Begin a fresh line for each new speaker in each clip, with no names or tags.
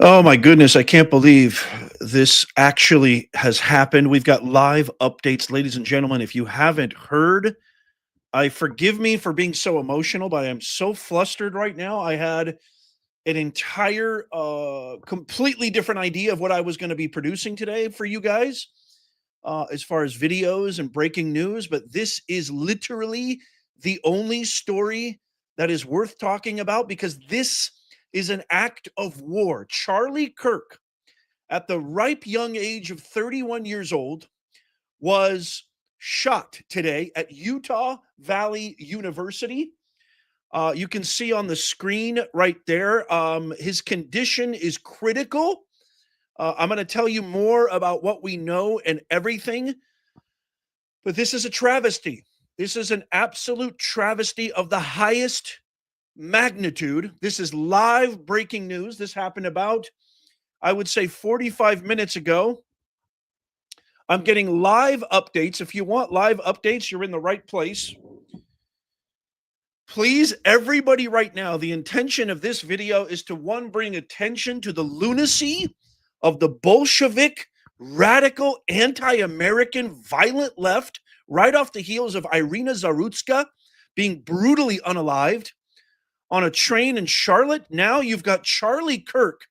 Oh my goodness, I can't believe this actually has happened. We've got live updates, ladies and gentlemen. If you haven't heard, I forgive me for being so emotional, but I'm so flustered right now. I had an entire completely different idea of what I was going to be producing today for you guys as far as videos and breaking news, but this is literally the only story that is worth talking about because this is an act of war. Charlie Kirk, at the ripe young age of 31 years old, was shot today at Utah Valley University. You can see on the screen right there, his condition is critical. I'm going to tell you more about what we know and everything, but this is a travesty. This is an absolute travesty of the highest magnitude. This is live breaking news. This happened about, I would say, 45 minutes ago. I'm getting live updates. If you want live updates, you're in the right place. Please, everybody, right now, the intention of this video is to, one, bring attention to the lunacy of the Bolshevik, radical, anti-American, violent left, right off the heels of Irina Zarutska being brutally unalived on a train in Charlotte. Now you've got Charlie Kirk,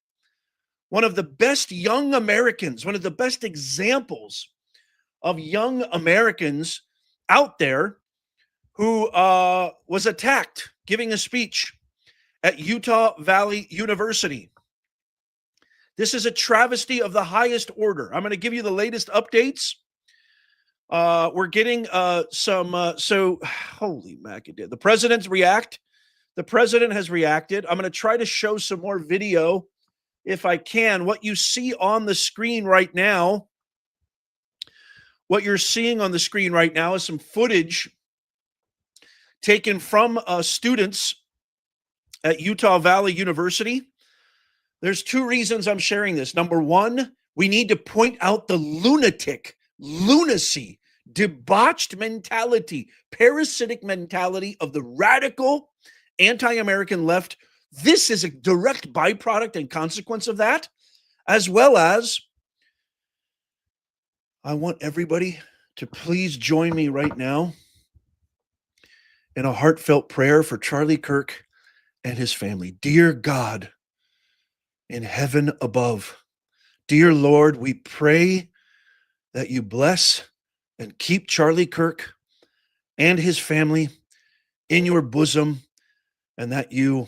one of the best young Americans, one of the best examples of young Americans out there, who was attacked giving a speech at Utah Valley University. This is a travesty of the highest order. I'm going to give you the latest updates. We're getting so holy macadam. The president has reacted. I'm going to try to show some more video if I can. What you see on the screen right now, what you're seeing on the screen right now is some footage taken from students at Utah Valley University. There's two reasons I'm sharing this. Number one, we need to point out the lunacy, debauched mentality, parasitic mentality of the radical anti-American left. This is a direct byproduct and consequence of that, as well as I want everybody to please join me right now in a heartfelt prayer for Charlie Kirk and his family. Dear God in heaven above, dear Lord, we pray that you bless and keep Charlie Kirk and his family in your bosom, and that you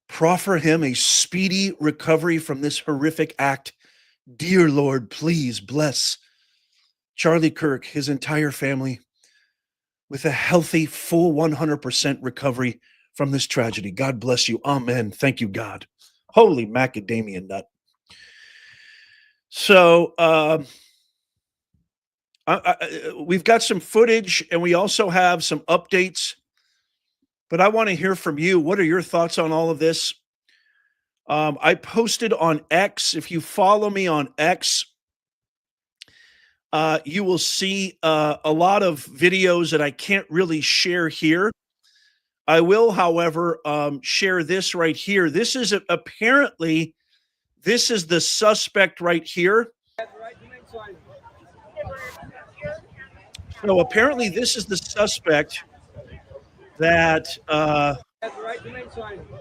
proffer him a speedy recovery from this horrific act. Dear Lord, please bless Charlie Kirk, his entire family, with a healthy, full 100% recovery from this tragedy. God bless you. Amen. Thank you, God. Holy macadamia nut. So we've got some footage and we also have some updates, but I want to hear from you. What are your thoughts on all of this? I posted on X. If you follow me on X, you will see a lot of videos that I can't really share here. I will, however, share this right here. This is apparently, this is the suspect right here. So apparently this is the suspect that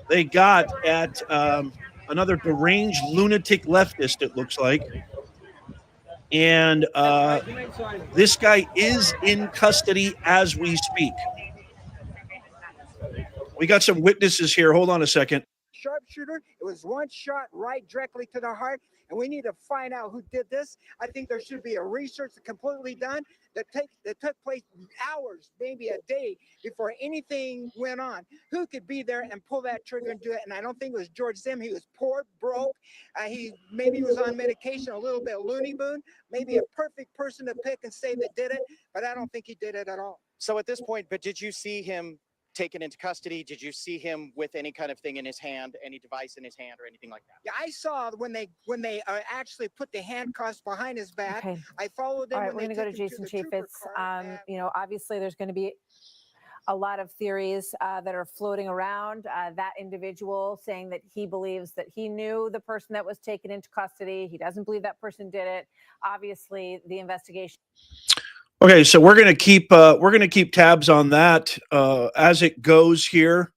they got at another deranged lunatic leftist, it looks like. And this guy is in custody as we speak. We got some witnesses here. Hold on a second.
Sharpshooter. It was one shot right directly to the heart, and we need to find out who did this. I think there should be a research completely done that took place hours, maybe a day before anything went on. Who could be there and pull that trigger and do it? And I don't think it was George Zim. He was poor, broke. He maybe was on medication, a little bit loony boon. Maybe a perfect person to pick and say that did it, but I don't think he did it at all.
So at this point, but did you see him taken into custody? Did you see him with any kind of thing in his hand, any device in his hand or anything like that?
Yeah, I saw when they actually put the handcuffs behind his back. Okay. I followed them.
All right, we're going to go to Jason Chaffetz. You know, obviously there's going to be a lot of theories that are floating around. That individual saying that he believes that he knew the person that was taken into custody. He doesn't believe that person did it. Obviously, the investigation.
Okay, so we're gonna keep tabs on that as it goes here.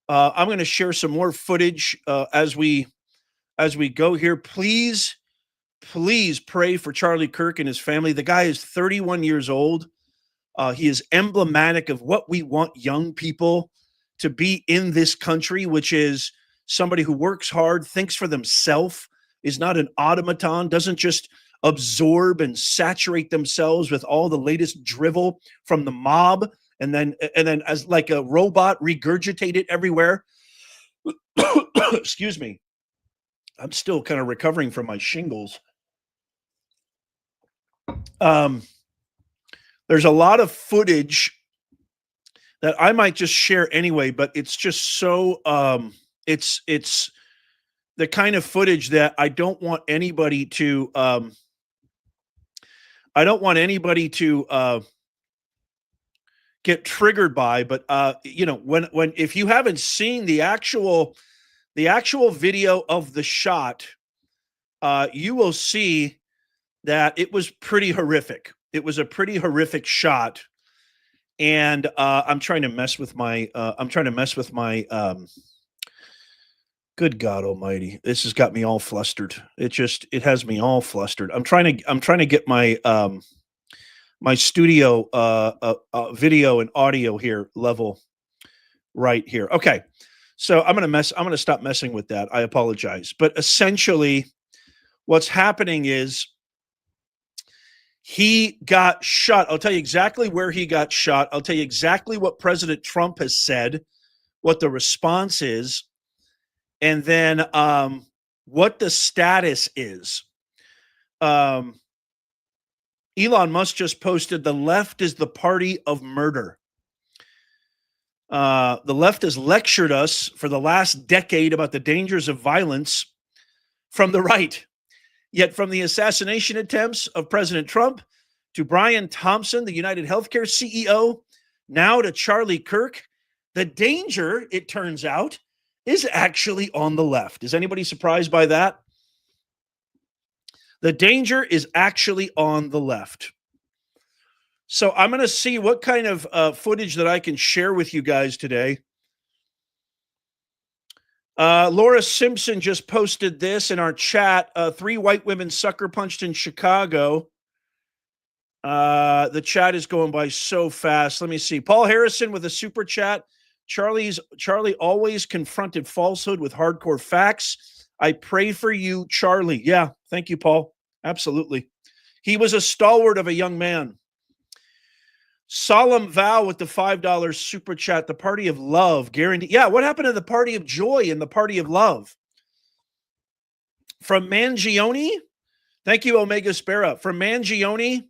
I'm going to share some more footage as we go here. Please pray for Charlie Kirk and his family. The guy is 31 years old. He is emblematic of what we want young people to be in this country, which is somebody who works hard, thinks for themselves, is not an automaton, doesn't just absorb and saturate themselves with all the latest drivel from the mob, and then as like a robot regurgitate it everywhere. Excuse me. I'm still kind of recovering from my shingles. There's a lot of footage that I might just share anyway, but it's just so it's the kind of footage that I don't want anybody to get triggered by. But when if you haven't seen the actual video of the shot, you will see that it was pretty horrific. It was a pretty horrific shot, and I'm trying to mess with my. Good God Almighty! This has got me all flustered. It has me all flustered. I'm trying to get my my studio video and audio here level right here. Okay, so I'm gonna stop messing with that. I apologize, but essentially, what's happening is he got shot. I'll tell you exactly where he got shot. I'll tell you exactly what President Trump has said, what the response is, and then what the status is. Elon Musk just posted, "The left is the party of murder." The left has lectured us for the last decade about the dangers of violence from the right. Yet from the assassination attempts of President Trump to Brian Thompson, the United Healthcare CEO, now to Charlie Kirk, the danger, it turns out, is actually on the left. Is anybody surprised by that? The danger is actually on the left. So I'm going to see what kind of footage that I can share with you guys today. Laura Simpson just posted this in our chat. 3 white women sucker punched in Chicago. The chat is going by so fast. Let me see. Paul Harrison with a super chat. Charlie always confronted falsehood with hardcore facts. I pray for you, Charlie. Yeah, thank you, Paul. Absolutely. He was a stalwart of a young man. Solemn Vow with the $5 super chat. The party of love, guaranteed. Yeah, what happened to the party of joy and the party of love? From Mangione, thank you, Omega Spera. From Mangione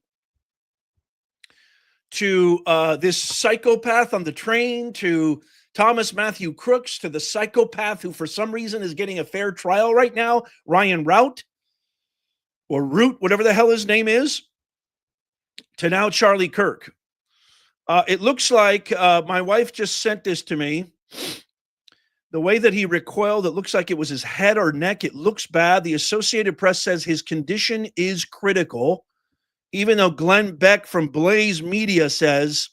to this psychopath on the train, to Thomas Matthew Crooks, to the psychopath who for some reason is getting a fair trial right now, Ryan Rout, or Root, whatever the hell his name is, to now Charlie Kirk. It looks like my wife just sent this to me. The way that he recoiled, it looks like it was his head or neck. It looks bad. The Associated Press says his condition is critical, even though Glenn Beck from Blaze Media says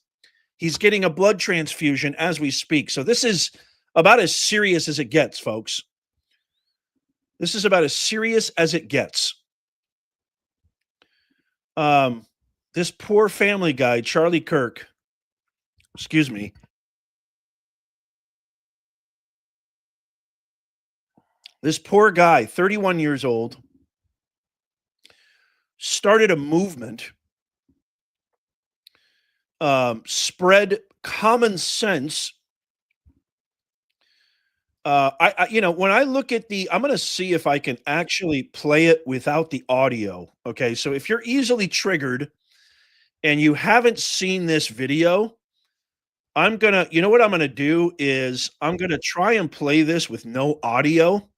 he's getting a blood transfusion as we speak. So this is about as serious as it gets, folks. This is about as serious as it gets. This poor family guy, Charlie Kirk, excuse me. This poor guy, 31 years old, started a movement, spread common sense. When I look at I'm going to see if I can actually play it without the audio. Okay. So if you're easily triggered and you haven't seen this video, what I'm going to do is I'm going to try and play this with no audio.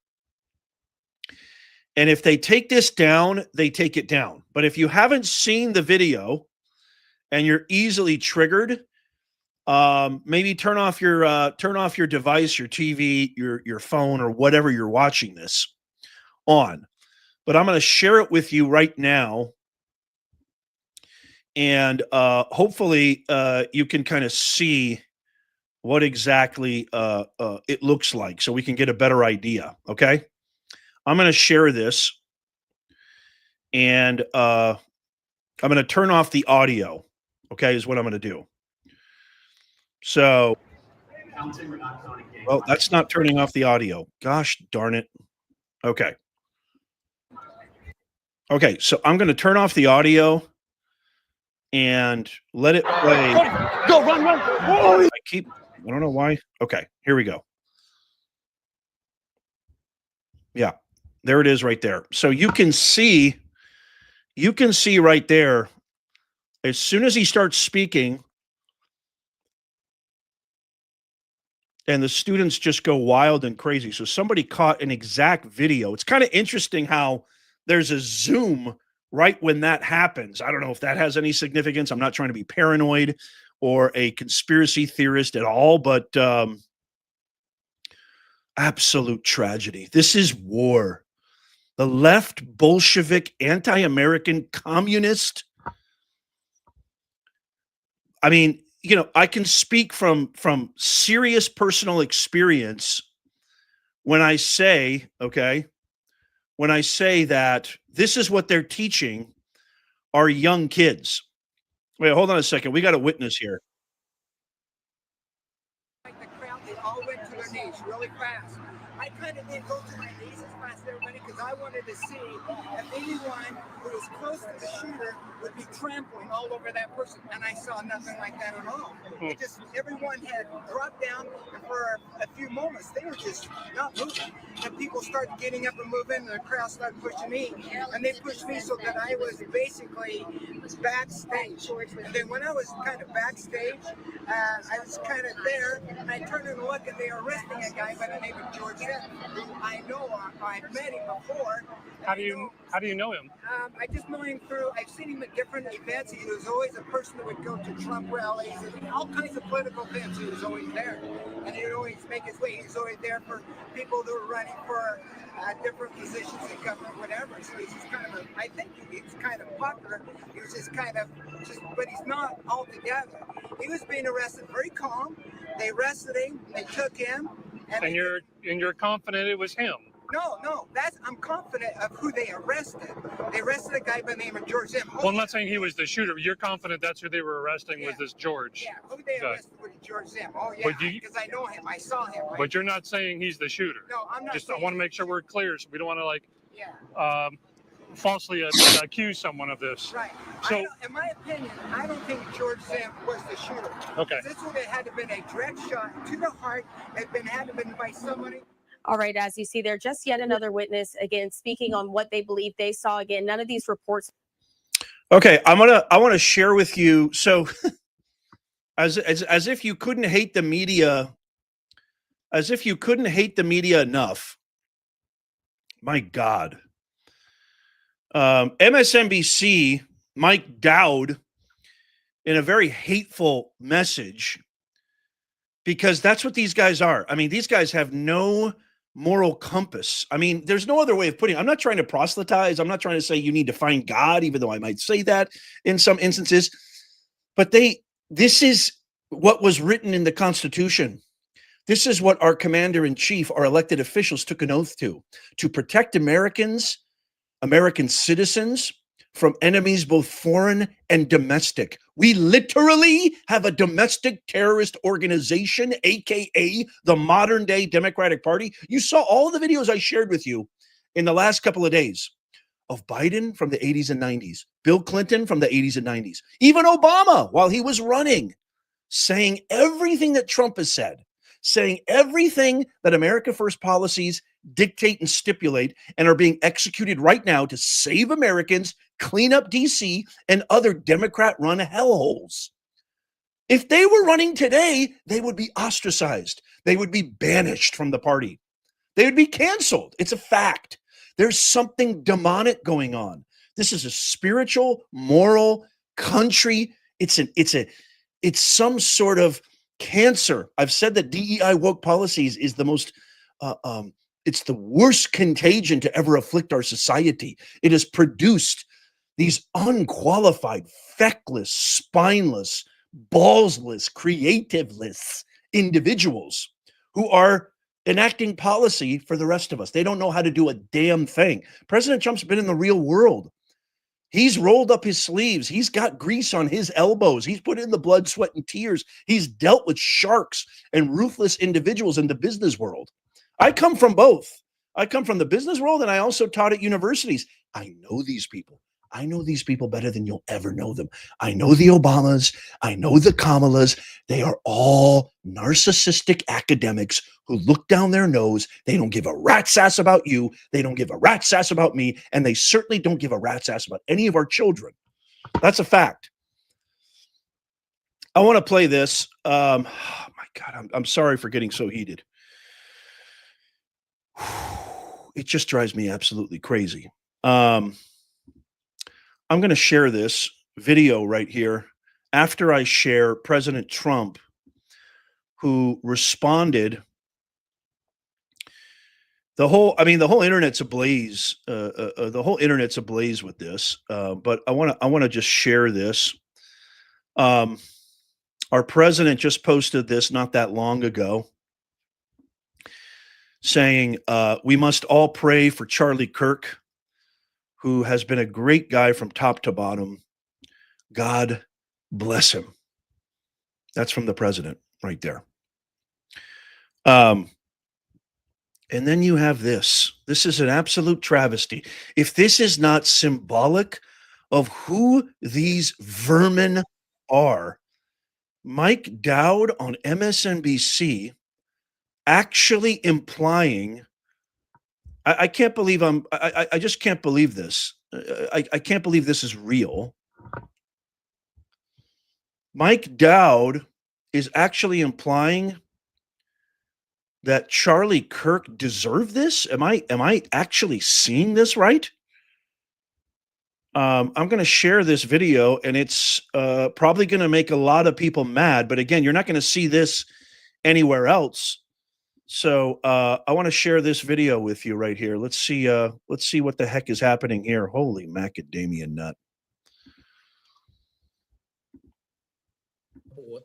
And if they take this down, they take it down. But if you haven't seen the video and you're easily triggered, Maybe turn off your device, your TV, your phone, or whatever you're watching this on. But I'm going to share it with you right now, and hopefully you can kind of see what exactly it looks like, so we can get a better idea. Okay, I'm going to share this, and I'm going to turn off the audio. Okay, is what I'm going to do. So, well, that's not turning off the audio. Gosh darn it. Okay. Okay, so I'm going to turn off the audio and let it play.
Go, run.
I don't know why. Okay, here we go. Yeah, there it is right there. So you can see right there, as soon as he starts speaking, and the students just go wild and crazy. So somebody caught an exact video. It's kind of interesting how there's a zoom right when that happens. I don't know if that has any significance. I'm not trying to be paranoid or a conspiracy theorist at all, but absolute tragedy. This is war. The left, Bolshevik, anti-American, communist. I mean, you know, I can speak from serious personal experience when I say, okay, when I say that this is what they're teaching our young kids. Wait, hold on a second. We got a witness here.
Like the crowd, they all went to their knees really fast. I kind of didn't go to my knees as fast as everybody because I wanted to see if anyone who was close to the shooter would be trampling all over that person. And I saw nothing like that at all. It just, everyone had dropped down, and for a few moments, they were just not moving. And people started getting up and moving, and the crowd started pushing me. And they pushed me so that I was basically backstage. And then when I was kind of backstage, I was kind of there, and I turned and looked, and they were arresting a guy by the name of George F., who I know, I've met him before.
How do you know him?
I just know him through, I've seen him at different events. He was always a person that would go to Trump rallies and all kinds of political events. He was always there, and he would always make his way. He was always there for people that were running for different positions in government, whatever. So he's just kind of I think he's kind of popular. He was just kind of, but he's not altogether. He was being arrested very calm. They arrested him, they took him.
And you're confident it was him?
No, I'm confident of who they arrested. They arrested a guy by the name of George M.
Well, I'm not saying he was the shooter. You're confident that's who they were arresting, was this George?
Yeah, who they arrested was George M. Oh, yeah, because I know him. I saw him. Right?
But you're not saying he's the shooter?
No, I'm not.
I want to make sure we're clear, so we don't want to, falsely accuse someone of this.
Right.
So,
in my opinion, I don't think George M. was the shooter.
Okay.
This would have had to have been a direct shot to the heart. Had to have been by somebody.
All right, as you see there, just yet another witness, again, speaking on what they believe they saw. Again, none of these reports.
Okay, I want to share with you. So, as if you couldn't hate the media, enough. My God. MSNBC, Mike Dowd, in a very hateful message, because that's what these guys are. I mean, these guys have no moral compass. I mean, there's no other way of putting it. I'm not trying to proselytize. I'm not trying to say you need to find God, even though I might say that in some instances. But this is what was written in the Constitution. This is what our commander-in-chief, our elected officials took an oath to protect Americans, American citizens, from enemies both foreign and domestic. We literally have a domestic terrorist organization, aka the modern day Democratic Party. You saw all the videos I shared with you in the last couple of days of Biden from the 80s and 90s, Bill Clinton from the 80s and 90s, even Obama while he was running, saying everything that Trump has said, saying everything that America First policies dictate and stipulate and are being executed right now to save Americans, clean up DC and other Democrat-run hellholes. If they were running today, they would be ostracized. They would be banished from the party. They would be canceled. It's a fact. There's something demonic going on. This is a spiritual, moral country. It's some sort of cancer. I've said that DEI woke policies is the most, it's the worst contagion to ever afflict our society. It has produced these unqualified, feckless, spineless, ballsless, creativeless individuals who are enacting policy for the rest of us. They don't know how to do a damn thing. President Trump's been in the real world. He's rolled up his sleeves. He's got grease on his elbows. He's put in the blood, sweat, and tears. He's dealt with sharks and ruthless individuals in the business world. I come from both. I come from the business world, and I also taught at universities. I know these people. I know these people better than you'll ever know them. I know the Obamas. I know the Kamalas. They are all narcissistic academics who look down their nose. They don't give a rat's ass about you. They don't give a rat's ass about me. And they certainly don't give a rat's ass about any of our children. That's a fact. I want to play this. Oh my God, I'm sorry for getting so heated. It just drives me absolutely crazy. I'm going to share this video right here after I share President Trump, who responded. The whole internet's ablaze. The whole internet's ablaze with this. But I want to just share this. Our president just posted this not that long ago, saying we must all pray for Charlie Kirk, who has been a great guy from top to bottom. God bless him. That's from the president right there. And then you have this. This is an absolute travesty. If this is not symbolic of who these vermin are, Mike Dowd on MSNBC actually implying, I can't believe I just can't believe this. I can't believe this is real. Mike Dowd is actually implying that Charlie Kirk deserved this. Am I actually seeing this right? I'm going to share this video, and it's probably going to make a lot of people mad. But again, you're not going to see this anywhere else. So I want to share this video with you right here. Let's see what the heck is happening here. Holy macadamia nut.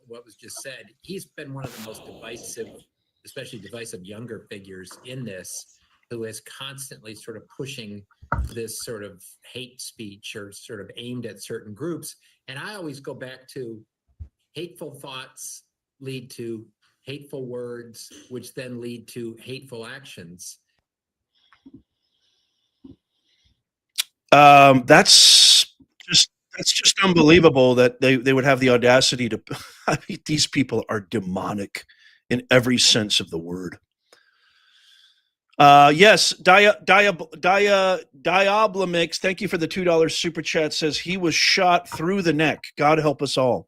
What was just said, he's been one of the most divisive, especially divisive younger figures in this, who is constantly sort of pushing this sort of hate speech or sort of aimed at certain groups. And I always go back to hateful thoughts lead to hateful words, which then lead to hateful actions.
That's just unbelievable that they would have the audacity to. I mean, these people are demonic in every sense of the word. Yes, Diablamix, thank you for the $2 super chat, says he was shot through the neck. God help us all.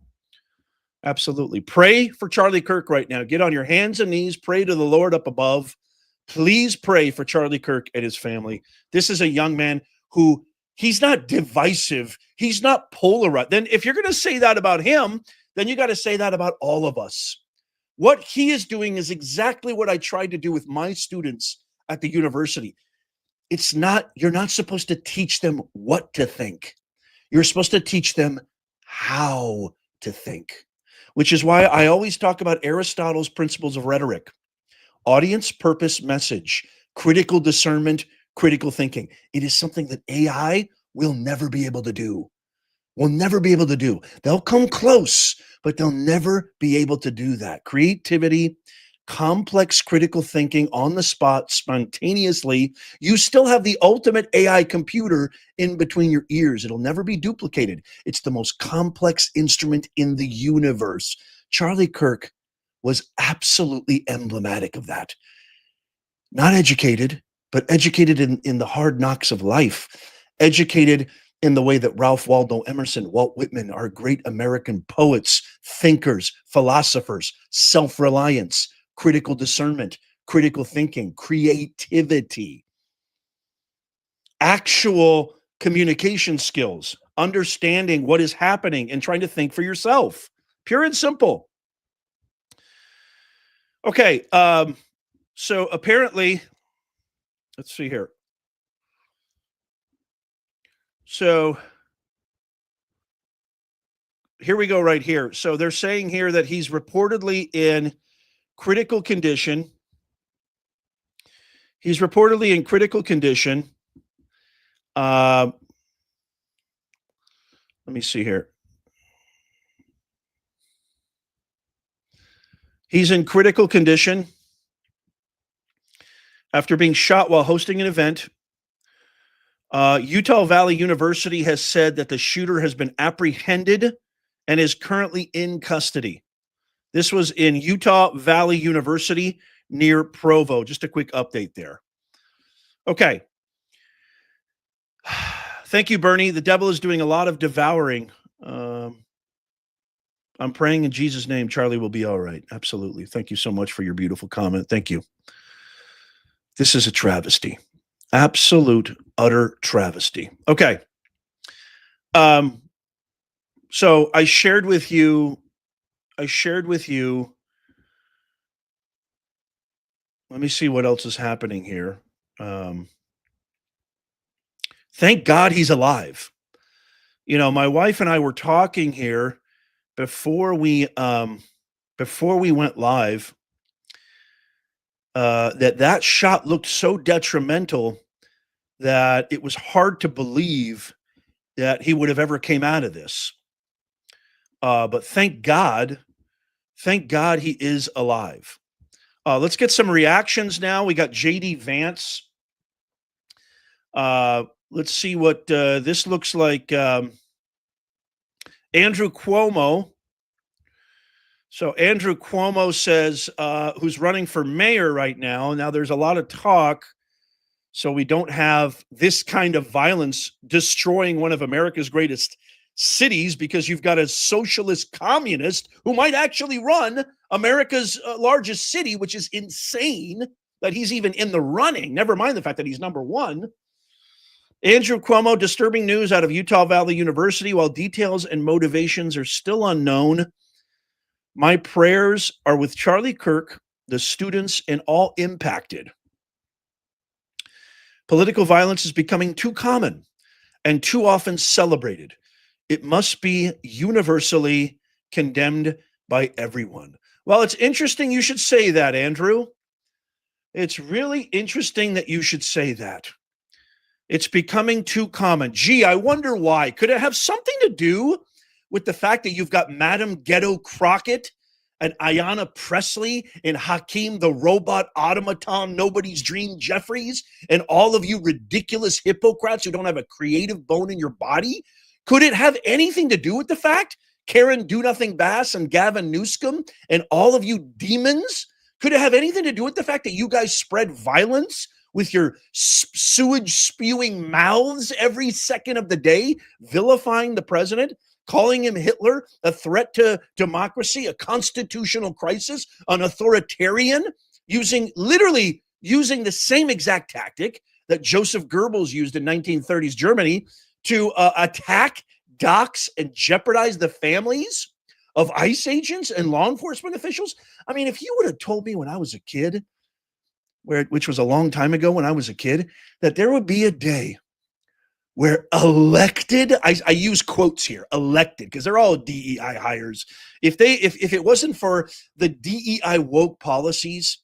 Absolutely. Pray for Charlie Kirk right now. Get on your hands and knees. Pray to the Lord up above. Please pray for Charlie Kirk and his family. This is a young man who, he's not divisive. He's not polarized. Then if you're going to say that about him, then you got to say that about all of us. What he is doing is exactly what I tried to do with my students at the university. You're not supposed to teach them what to think. You're supposed to teach them how to think, which is why I always talk about Aristotle's principles of rhetoric: audience, purpose, message, critical discernment, critical thinking. It is something that AI will never be able to do. Will never be able to do. They'll come close, but they'll never be able to do that. Creativity, complex critical thinking on the spot, spontaneously. You still have the ultimate AI computer in between your ears. It'll never be duplicated. It's the most complex instrument in the universe. Charlie Kirk was absolutely emblematic of that. Not educated, but educated in the hard knocks of life. Educated in the way that Ralph Waldo Emerson, Walt Whitman are great American poets, thinkers, philosophers: self-reliance, critical discernment, critical thinking, creativity, actual communication skills, understanding what is happening and trying to think for yourself. Pure and simple. Okay. So apparently, let's see here. So here we go right here. So they're saying here that he's reportedly in critical condition. He's reportedly in critical condition. Let me see here. He's in critical condition after being shot while hosting an event. Utah Valley University has said that the shooter has been apprehended and is currently in custody. This was in Utah Valley University near Provo. Just a quick update there. Okay. Thank you, Bernie. The devil is doing a lot of devouring. I'm praying in Jesus' name, Charlie will be all right. Absolutely. Thank you so much for your beautiful comment. Thank you. This is a travesty. Absolute, utter travesty. Okay. So I shared with you, let me see what else is happening here. Thank God he's alive. You know, my wife and I were talking here before we went live, that shot looked so detrimental that it was hard to believe that he would have ever came out of this. But thank God he is alive. Let's get some reactions now. We got JD Vance. Let's see what this looks like. Andrew Cuomo. So Andrew Cuomo says, who's running for mayor right now. Now there's a lot of talk. So we don't have this kind of violence destroying one of America's greatest cities, because you've got a socialist communist who might actually run America's largest city, which is insane that he's even in the running. Never mind the fact that he's number one. Andrew Cuomo, disturbing news out of Utah Valley University. While details and motivations are still unknown, my prayers are with Charlie Kirk, the students, and all impacted. Political violence is becoming too common and too often celebrated. It must be universally condemned by everyone. Well, it's interesting you should say that, Andrew. It's really interesting that you should say that. It's becoming too common. Gee, I wonder why. Could it have something to do with the fact that you've got Madam Ghetto Crockett and Ayanna Presley and Hakeem the Robot Automaton Nobody's Dream Jeffries and all of you ridiculous hypocrites who don't have a creative bone in your body? Could it have anything to do with the fact Karen Do-Nothing Bass and Gavin Newsom and all of you demons? Could it have anything to do with the fact that you guys spread violence with your sewage spewing mouths every second of the day, vilifying the president, calling him Hitler, a threat to democracy, a constitutional crisis, an authoritarian, literally using the same exact tactic that Joseph Goebbels used in 1930s Germany to attack, dox, and jeopardize the families of ICE agents and law enforcement officials? I mean, if you would have told me when I was a kid, which was a long time ago when I was a kid, that there would be a day where elected, I use quotes here, elected, because they're all DEI hires. If it wasn't for the DEI woke policies,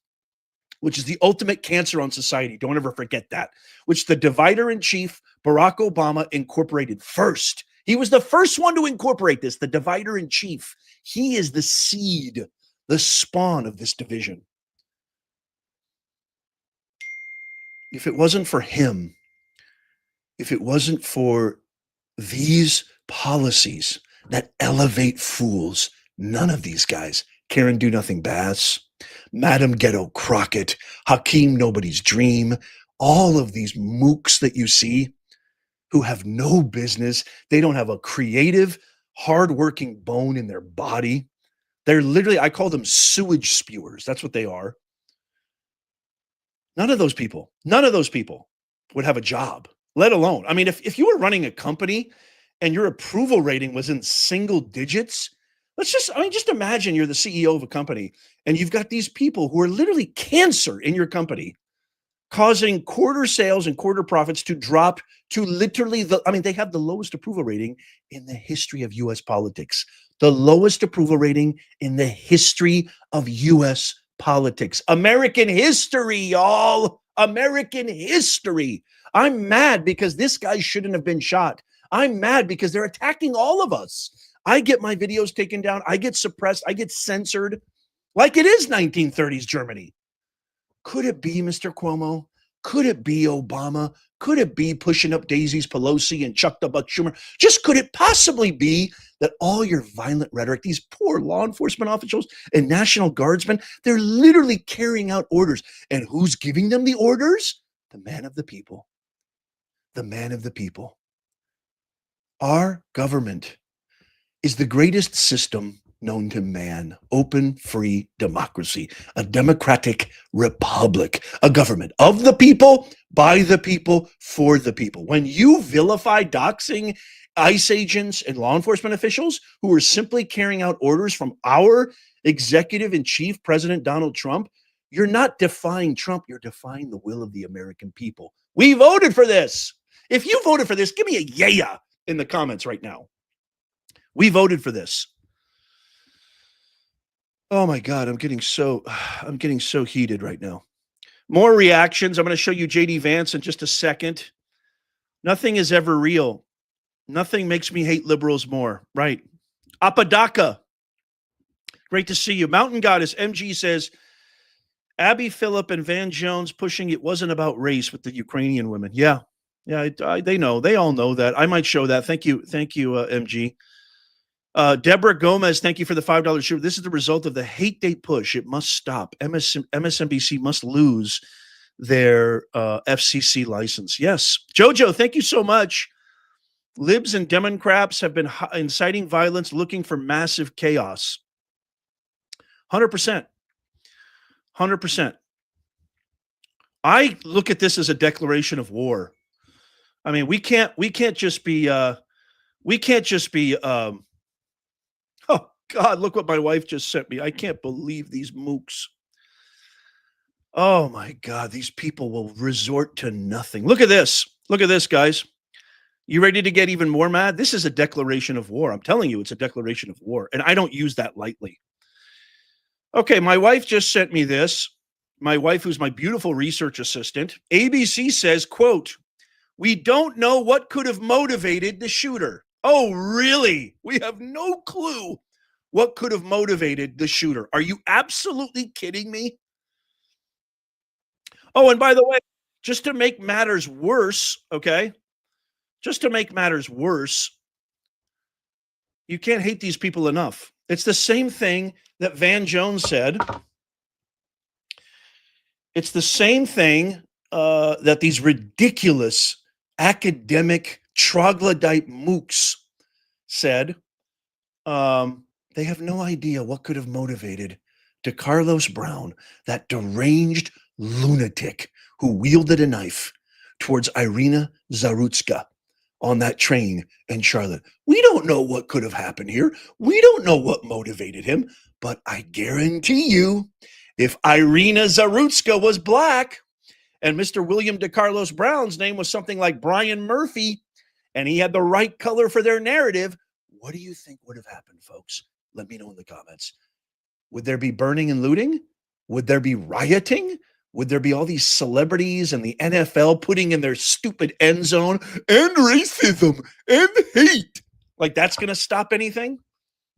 which is the ultimate cancer on society, don't ever forget that, which the divider in chief, Barack Obama, incorporated first. He was the first one to incorporate this, the divider in chief. He is the seed, the spawn of this division. If it wasn't for him, if it wasn't for these policies that elevate fools, none of these guys, Karen Do-Nothing Bass, Madam Ghetto Crockett, Hakeem Nobody's Dream, all of these mooks that you see who have no business, they don't have a creative, hardworking bone in their body. They're literally, I call them sewage spewers. That's what they are. None of those people would have a job, let alone, I mean, if you were running a company and your approval rating was in single digits, Just imagine you're the CEO of a company and you've got these people who are literally cancer in your company, causing quarter sales and quarter profits to drop to literally they have the lowest approval rating in the history of US politics. The lowest approval rating in the history of US politics. American history, y'all. American history. I'm mad because this guy shouldn't have been shot. I'm mad because they're attacking all of us. I get my videos taken down. I get suppressed. I get censored like it is 1930s Germany. Could it be Mr. Cuomo? Could it be Obama? Could it be pushing up daisies Pelosi and Chuck the Buck Schumer? Just could it possibly be that all your violent rhetoric, these poor law enforcement officials and National Guardsmen, they're literally carrying out orders. And who's giving them the orders? The man of the people. The man of the people. Our government is the greatest system known to man. Open, free democracy, a democratic republic, a government of the people, by the people, for the people. When you vilify doxing ICE agents and law enforcement officials who are simply carrying out orders from our executive in chief, President Donald Trump, you're not defying Trump, you're defying the will of the American people. We voted for this. If you voted for this, give me a yeah in the comments right now. We voted for this. Oh my God, I'm getting so heated right now. More reactions. I'm going to show you JD Vance in just a second. Nothing is ever real. Nothing makes me hate liberals more. Right. Apodaca. Great to see you. Mountain Goddess MG says, Abby Phillip and Van Jones pushing it wasn't about race with the Ukrainian women. Yeah. Yeah, they know. They all know that. I might show that. Thank you, MG. Deborah Gomez, thank you for the $5 share. This is the result of the hate date push. It must stop. MSNBC must lose their FCC license. Yes. Jojo, thank you so much. Libs and Democrats have been inciting violence, looking for massive chaos. 100%. 100%. I look at this as a declaration of war. I mean, we can't just be, oh God, look what my wife just sent me. I can't believe these mooks. Oh my God, these people will resort to nothing. Look at this. Look at this, guys. You ready to get even more mad? This is a declaration of war. I'm telling you, it's a declaration of war. And I don't use that lightly. Okay, my wife just sent me this. My wife, who's my beautiful research assistant. ABC says, quote, we don't know what could have motivated the shooter. Oh, really? We have no clue what could have motivated the shooter. Are you absolutely kidding me? Oh, and by the way, just to make matters worse, okay? Just to make matters worse, you can't hate these people enough. It's the same thing that Van Jones said. It's the same thing that these ridiculous academic troglodyte mooks said. They have no idea what could have motivated DeCarlos Brown, that deranged lunatic who wielded a knife towards Irina Zarutska on that train in Charlotte. We don't know what could have happened here. We don't know what motivated him, but I guarantee you, if Irina Zarutska was black and Mr. William DeCarlos Brown's name was something like Brian Murphy, and he had the right color for their narrative, what do you think would have happened, folks? Let me know in the comments. Would there be burning and looting? Would there be rioting? Would there be all these celebrities and the NFL putting in their stupid end zone and racism and hate? Like that's going to stop anything?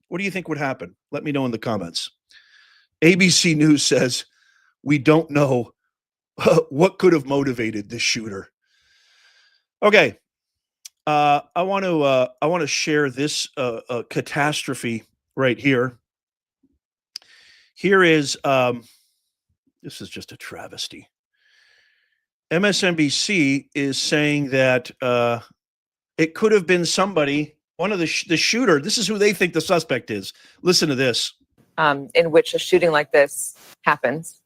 What do you think would happen? Let me know in the comments. ABC News says, we don't know what could have motivated this shooter. Okay. I want to share this catastrophe right here. Here is this is just a travesty. MSNBC is saying that it could have been somebody, one of the shooter. This is who they think the suspect is. Listen to this.
In which a shooting like this happens.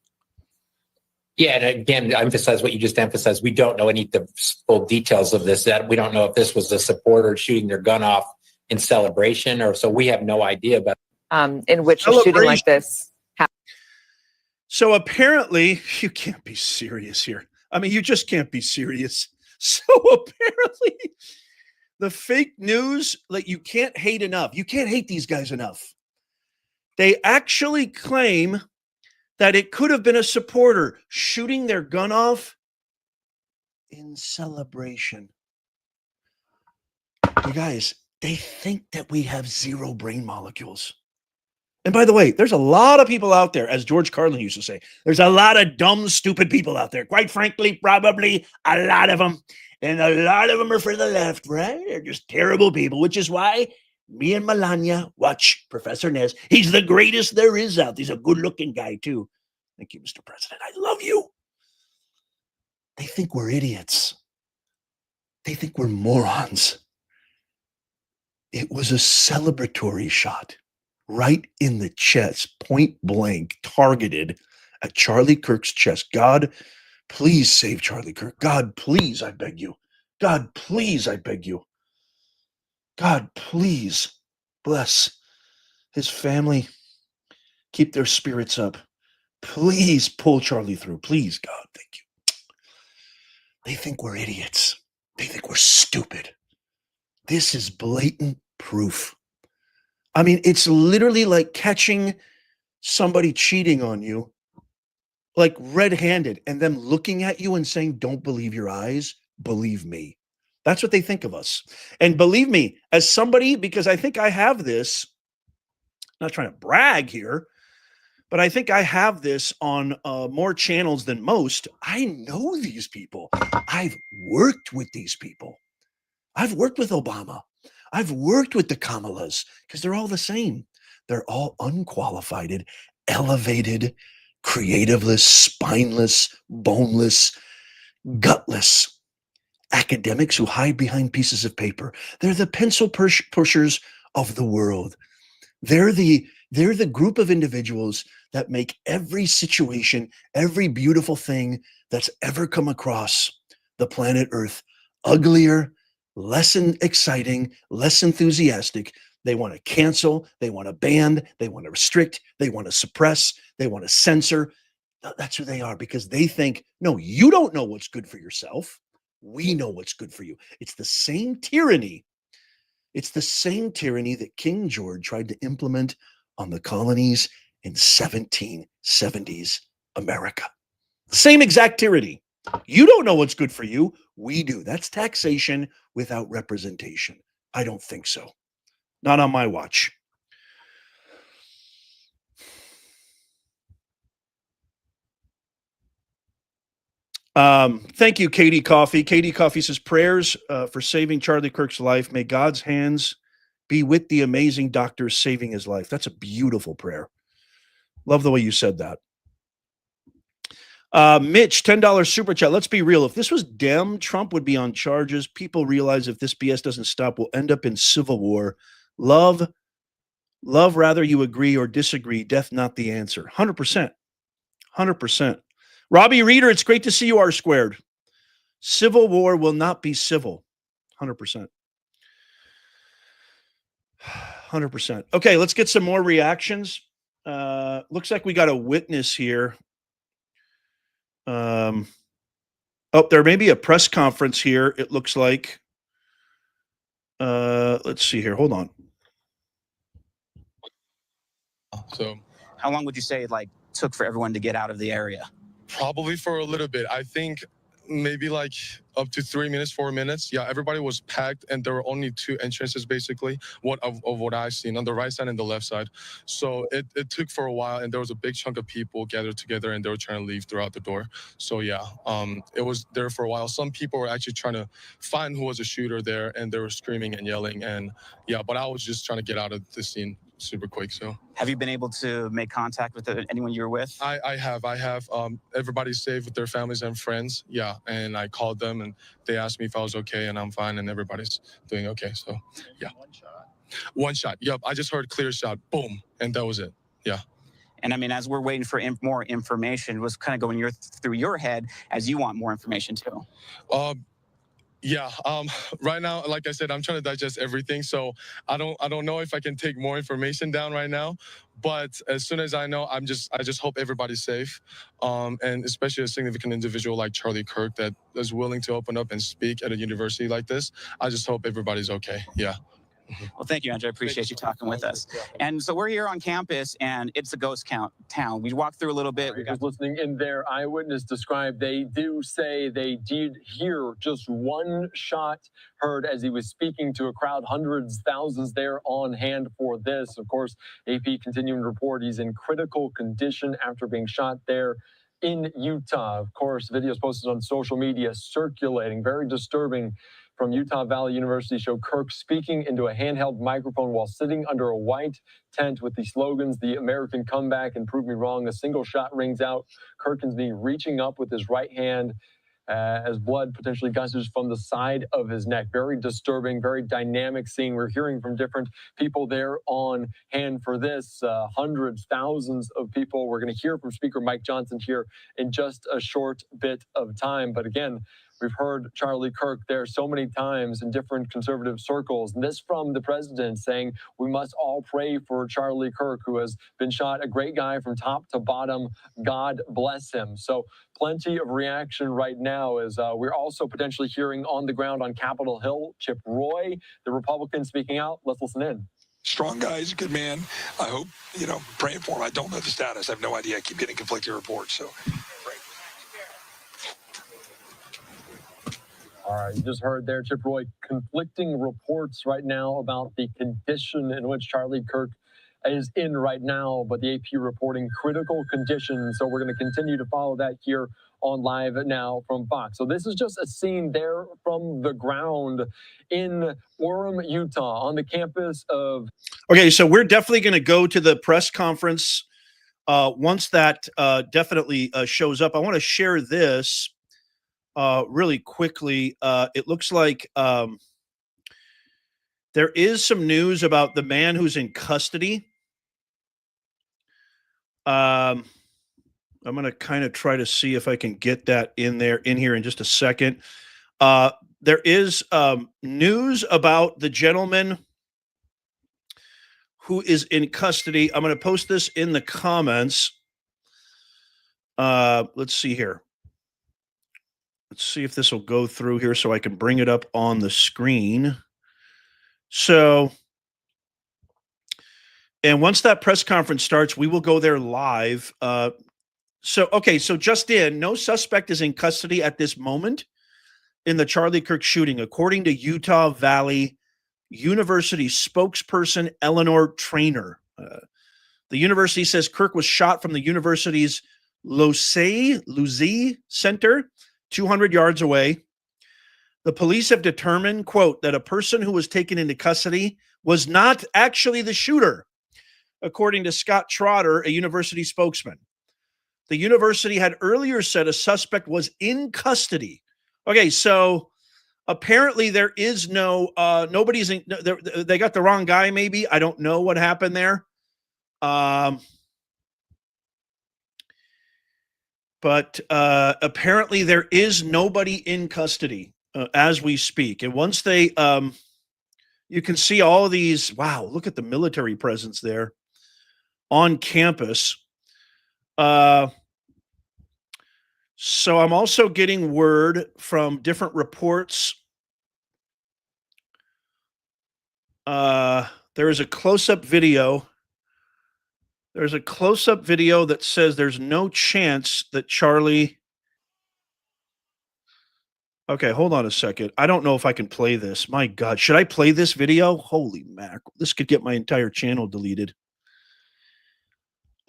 Yeah, and again, to emphasize what you just emphasized, we don't know any of the full details of this. That we don't know if this was a supporter shooting their gun off in celebration, or so we have no idea. But
in which a shooting like this happens.
So apparently, you can't be serious here. I mean, you just can't be serious. So apparently, the fake news, like, you can't hate enough. You can't hate these guys enough. They actually claim that it could have been a supporter shooting their gun off in celebration. You guys, they think that we have zero brain molecules. And by the way, there's a lot of people out there, as George Carlin used to say, there's a lot of dumb, stupid people out there. Quite frankly, probably a lot of them. And a lot of them are for the left, right? They're just terrible people, which is why me and Melania watch Professor Nez. He's the greatest there is out. He's a good-looking guy, too. Thank you, Mr. President. I love you. They think we're idiots. They think we're morons. It was a celebratory shot right in the chest, point blank, targeted at Charlie Kirk's chest. God, please save Charlie Kirk. God, please, I beg you. God, please, I beg you. God, please bless his family. Keep their spirits up. Please pull Charlie through. Please, God, thank you. They think we're idiots. They think we're stupid. This is blatant proof. I mean, it's literally like catching somebody cheating on you, like red-handed, and them looking at you and saying, don't believe your eyes, believe me. That's what they think of us. And believe me, as somebody, because I think I have this, not trying to brag here, but I think I have this on more channels than most. I know these people. I've worked with these people. I've worked with Obama. I've worked with the Kamalas because they're all the same. They're all unqualified, elevated, creativeless, spineless, boneless, gutless academics who hide behind pieces of paper. They're the pencil pushers of the world. They're the group of individuals that make every situation, every beautiful thing that's ever come across the planet Earth uglier, less exciting, less enthusiastic. They want to cancel, they want to ban, they want to restrict, they want to suppress, they want to censor. That's who they are, because they think, no, you don't know what's good for yourself. We know what's good for you. It's the same tyranny. It's the same tyranny that King George tried to implement on the colonies in 1770s America. Same exact tyranny. You don't know what's good for you. We do. That's taxation without representation. I don't think so. Not on my watch. Thank you, Katie Coffee. Katie Coffee says, prayers for saving Charlie Kirk's life. May God's hands be with the amazing doctors saving his life. That's a beautiful prayer. Love the way you said that. Mitch, $10 super chat. Let's be real. If this was Dem, Trump would be on charges. People realize if this BS doesn't stop, we'll end up in civil war. Love, rather you agree or disagree. Death, not the answer. 100%. 100%. Robbie Reeder, it's great to see you, R squared. Civil war will not be civil. 100%. 100%. Okay, let's get some more reactions. Looks like we got a witness here. Oh, there may be a press conference here, it looks like. Let's see here. Hold on.
So
How long would you say it took for everyone to get out of the area?
probably for a little bit. I think maybe like up to 3 minutes, 4 minutes. Yeah, everybody was packed, and there were only two entrances basically. What I seen on the right side and the left side. So it took for a while, and there was a big chunk of people gathered together, and they were trying to leave throughout the door. So yeah, it was there for a while. Some people were actually trying to find who was a shooter there, and they were screaming and yelling. And yeah, but I was just trying to get out of the scene super quick. So
Have you been able to make contact with anyone you were with?
I have everybody's safe with their families and friends. Yeah, and I called them, and they asked me if I was okay, and I'm fine, and everybody's doing okay. So yeah, one shot. Yep, I just heard clear shot, boom, and that was it. Yeah.
And I mean, as we're waiting for more information, what's kind of going through your head as you want more information too?
Yeah. Right now, like I said, I'm trying to digest everything, so I don't know if I can take more information down right now. But as soon as I know, I just hope everybody's safe, and especially a significant individual like Charlie Kirk that is willing to open up and speak at a university like this. I just hope everybody's okay. Yeah.
Well, thank you, Andrew. I appreciate you talking with us. And so we're here on campus, and it's a ghost town. We walked through a little bit. We got
listening in there. Eyewitness described. They do say they did hear just one shot heard as he was speaking to a crowd. Hundreds, thousands there on hand for this. Of course, AP continuing to report he's in critical condition after being shot there in Utah. Of course, videos posted on social media circulating. Very disturbing. From Utah Valley University show Kirk speaking into a handheld microphone while sitting under a white tent with the slogans, "The American Comeback" and "Prove Me Wrong." A single shot rings out. Kirk is reaching up with his right hand as blood potentially gushes from the side of his neck. Very disturbing, very dynamic scene. We're hearing from different people there on hand for this. Hundreds, thousands of people. We're going to hear from Speaker Mike Johnson here in just a short bit of time. But again, we've heard Charlie Kirk there so many times in different conservative circles. And this from the president saying we must all pray for Charlie Kirk, who has been shot. A great guy from top to bottom. God bless him. So plenty of reaction right now as we're also potentially hearing on the ground on Capitol Hill, Chip Roy, the Republican speaking out. Let's listen in.
Strong guy, he's a good man. I hope, praying for him. I don't know the status. I have no idea. I keep getting conflicting reports. So
All right, you just heard there, Chip Roy, conflicting reports right now about the condition in which Charlie Kirk is in right now, but the AP reporting critical condition. So we're going to continue to follow that here on Live Now from Fox. So this is just a scene there from the ground in Orem, Utah, on the campus of...
Okay, so we're definitely going to go to the press conference once that definitely shows up. I want to share this really quickly. It looks like there is some news about the man who's in custody. I'm going to kind of try to see if I can get that in here in just a second. There is news about the gentleman who is in custody. I'm going to post this in the comments. Let's see here. Let's see if this will go through here so I can bring it up on the screen. So, and once that press conference starts, we will go there live. So just in, no suspect is in custody at this moment in the Charlie Kirk shooting, according to Utah Valley University spokesperson Eleanor Trainer. The university says Kirk was shot from the university's Luzie Center, 200 yards away. The police have determined, quote, that a person who was taken into custody was not actually the shooter, according to Scott Trotter, a university spokesman. The university had earlier said a suspect was in custody. Okay, so apparently there is no, nobody's in, they got the wrong guy maybe. I don't know what happened there. But apparently there is nobody in custody as we speak. And once they, you can see all of these, wow, look at the military presence there on campus. So I'm also getting word from different reports. There is a close-up video. There's a close-up video that says there's no chance that Charlie... Okay, hold on a second. I don't know if I can play this. My God, should I play this video? Holy mackerel. This could get my entire channel deleted.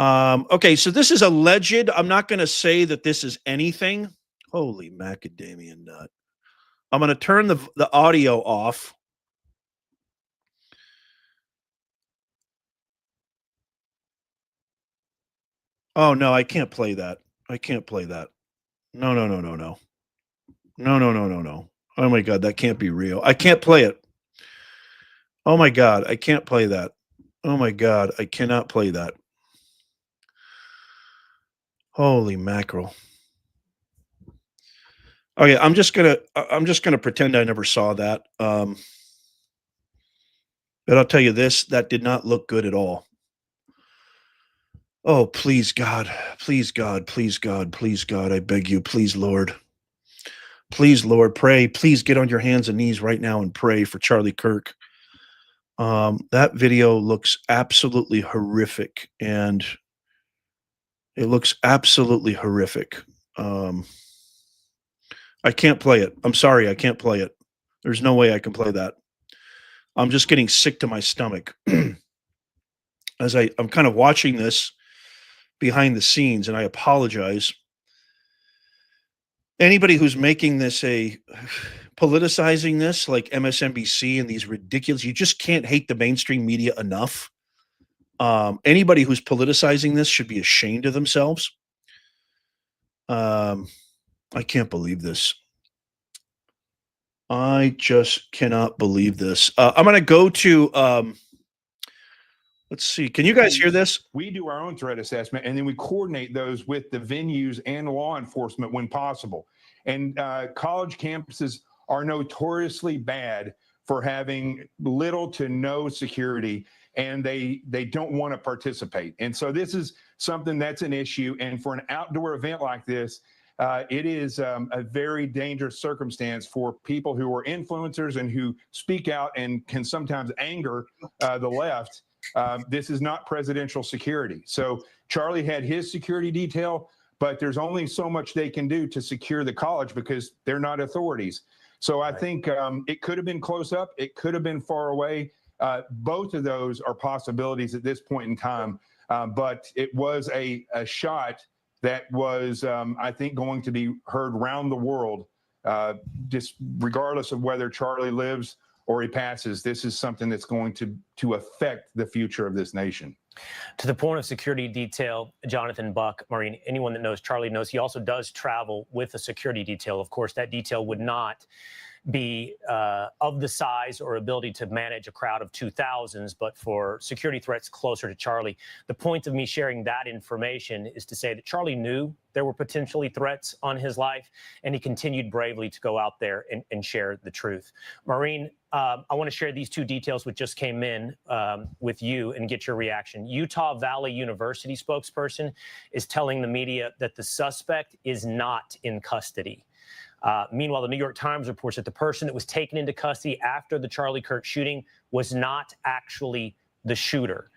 Okay, so this is alleged. I'm not going to say that this is anything. Holy macadamia nut. I'm going to turn the audio off. Oh, no, I can't play that. I can't play that. No. No. Oh, my God, that can't be real. I can't play it. Oh, my God, I can't play that. Oh, my God, I cannot play that. Holy mackerel. Okay, I'm just gonna pretend I never saw that. But I'll tell you this: that did not look good at all. Oh, please God, please God, please God, please God, I beg you, please Lord, pray, please get on your hands and knees right now and pray for Charlie Kirk. That video looks absolutely horrific, and it looks absolutely horrific. I can't play it. I'm sorry, I can't play it. There's no way I can play that. I'm just getting sick to my stomach as I'm kind of watching this behind the scenes, and I apologize. Anybody who's making this politicizing this like MSNBC and these ridiculous, you just can't hate the mainstream media enough. Anybody who's politicizing this should be ashamed of themselves. I can't believe this. I just cannot believe this. I'm going to go to, let's see. Can you guys hear this?
We do our own threat assessment, and then we coordinate those with the venues and law enforcement when possible. And college campuses are notoriously bad for having little to no security, and they don't want to participate. And so this is something that's an issue. And for an outdoor event like this, it is a very dangerous circumstance for people who are influencers and who speak out and can sometimes anger the left. This is not presidential security. So Charlie had his security detail, but there's only so much they can do to secure the college because they're not authorities. So I think it could have been close up. It could have been far away. Both of those are possibilities at this point in time. But it was a shot that was, I think, going to be heard around the world, just regardless of whether Charlie lives or he passes. This is something that's going to affect the future of this nation.
To the point of security detail, Jonathan, Buck, Maureen, anyone that knows Charlie knows he also does travel with a security detail. Of course, that detail would not be of the size or ability to manage a crowd of 2,000s, but for security threats closer to Charlie. The point of me sharing that information is to say that Charlie knew there were potentially threats on his life, and he continued bravely to go out there and share the truth. Maureen, I want to share these two details which just came in with you and get your reaction. Utah Valley University spokesperson is telling the media that the suspect is not in custody. Meanwhile, the New York Times reports that the person that was taken into custody after the Charlie Kirk shooting was not actually the shooter.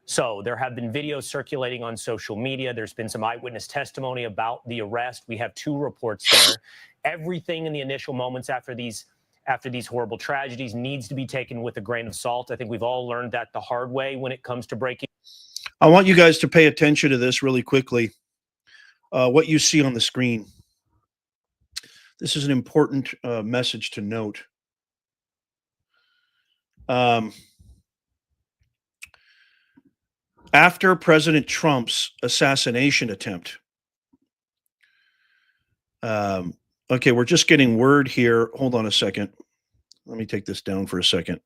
So there have been videos circulating on social media. There's been some eyewitness testimony about the arrest. We have two reports there. Everything in the initial moments after these horrible tragedies needs to be taken with a grain of salt. I think we've all learned that the hard way when it comes to breaking.
I want you guys to pay attention to this really quickly. What you see on the screen. This is an important message to note. After President Trump's assassination attempt, okay, we're just getting word here. Hold on a second. Let me take this down for a second.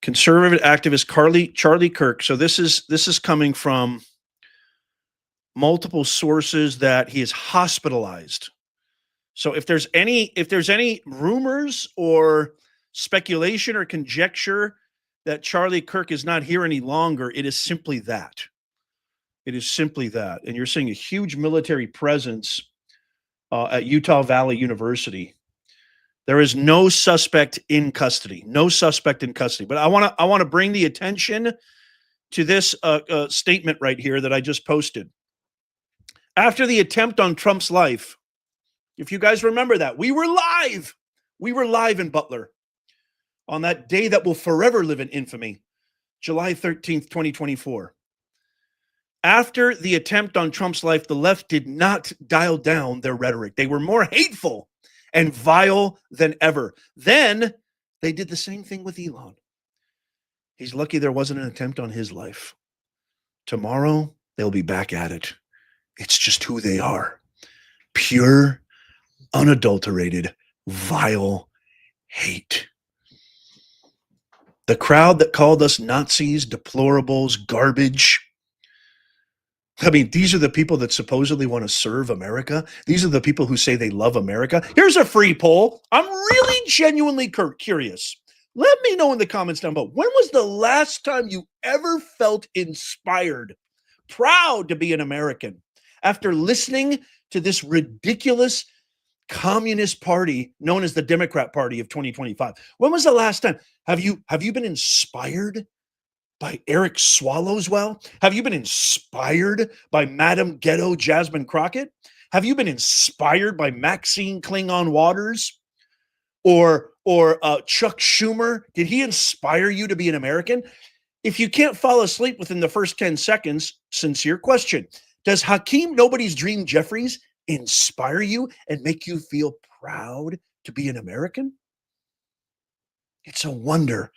Conservative activist Charlie Kirk. So this is coming from multiple sources that he is hospitalized. So if there's any rumors or speculation or conjecture that Charlie Kirk is not here any longer, it is simply that. It is simply that. And you're seeing a huge military presence at Utah Valley University. There is no suspect in custody. No suspect in custody. But I want to bring the attention to this statement right here that I just posted. After the attempt on Trump's life, if you guys remember that, we were live. We were live in Butler on that day that will forever live in infamy, July 13th, 2024. After the attempt on Trump's life, the left did not dial down their rhetoric. They were more hateful and vile than ever. Then they did the same thing with Elon. He's lucky there wasn't an attempt on his life. Tomorrow, they'll be back at it. It's just who they are. Pure, unadulterated, vile hate. The crowd that called us Nazis, deplorables, garbage, I mean, these are the people that supposedly want to serve America. These are the people who say they love America. Here's a free poll. I'm really genuinely curious. Let me know in the comments down below. When was the last time you ever felt inspired, proud to be an American after listening to this ridiculous communist party known as the Democrat Party of 2025? When was the last time? Have you been inspired by Eric Swallowswell? Have you been inspired by Madam Ghetto Jasmine Crockett? Have you been inspired by Maxine Klingon Waters or Chuck Schumer? Did he inspire you to be an American? If you can't fall asleep within the first 10 seconds, sincere question. Does Hakeem Nobody's Dream Jeffries inspire you and make you feel proud to be an American? It's a wonder.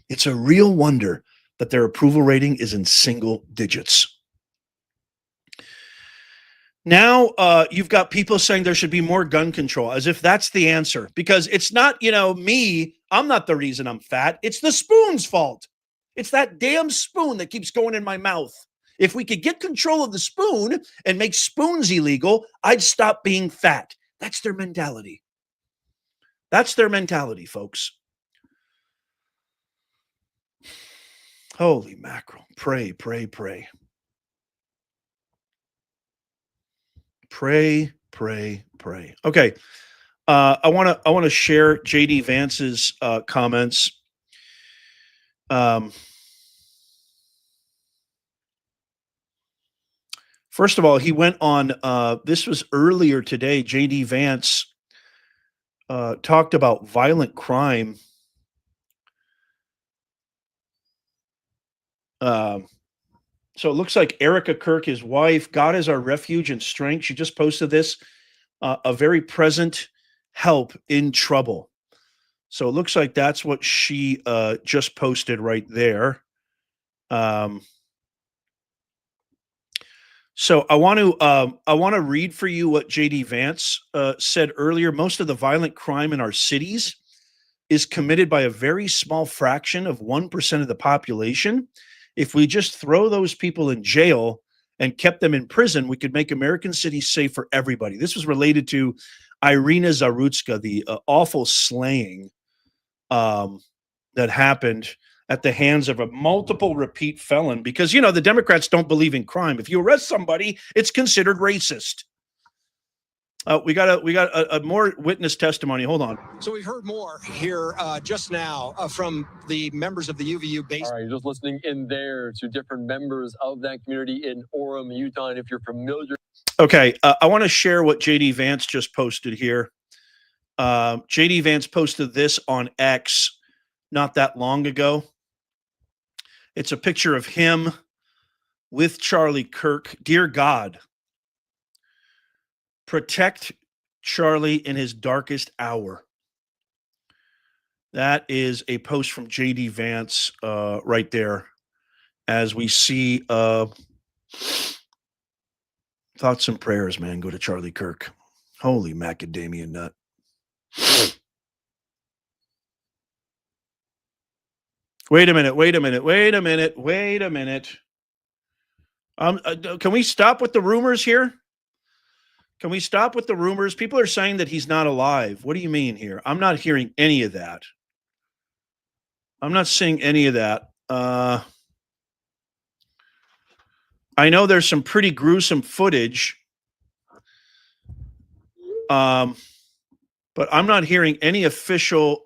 It's a real wonder that their approval rating is in single digits. Now you've got people saying there should be more gun control, as if that's the answer, because it's not, me. I'm not the reason I'm fat. It's the spoon's fault. It's that damn spoon that keeps going in my mouth. If we could get control of the spoon and make spoons illegal, I'd stop being fat. That's their mentality. That's their mentality, folks. Holy mackerel. Pray, pray, pray. Pray, pray, pray. Okay. I want to share JD Vance's comments. First of all, he went on, this was earlier today, JD Vance talked about violent crime. So it looks like Erica Kirk, his wife, God is our refuge and strength. She just posted this, a very present help in trouble. So it looks like that's what she just posted right there. So I want to read for you what JD Vance said earlier. Most of the violent crime in our cities is committed by a very small fraction of 1% of the population. If we just throw those people in jail and kept them in prison, we could make American cities safe for everybody. This was related to Irina Zarutska, the awful slaying that happened at the hands of a multiple repeat felon, because, the Democrats don't believe in crime. If you arrest somebody, it's considered racist. We got a more witness testimony. Hold on.
So we've heard more here just now from the members of the UVU base.
All right, you're just listening in there to different members of that community in Orem, Utah. And if you're familiar.
Okay, I want to share what JD Vance just posted here. JD Vance posted this on X not that long ago. It's a picture of him with Charlie Kirk. Dear God, protect Charlie in his darkest hour. That is a post from JD Vance right there. As we see thoughts and prayers, man, go to Charlie Kirk. Holy macadamia nut. Wait a minute. Can we stop with the rumors here? Can we stop with the rumors? People are saying that he's not alive. What do you mean here? I'm not hearing any of that. I'm not seeing any of that. I know there's some pretty gruesome footage. But I'm not hearing any official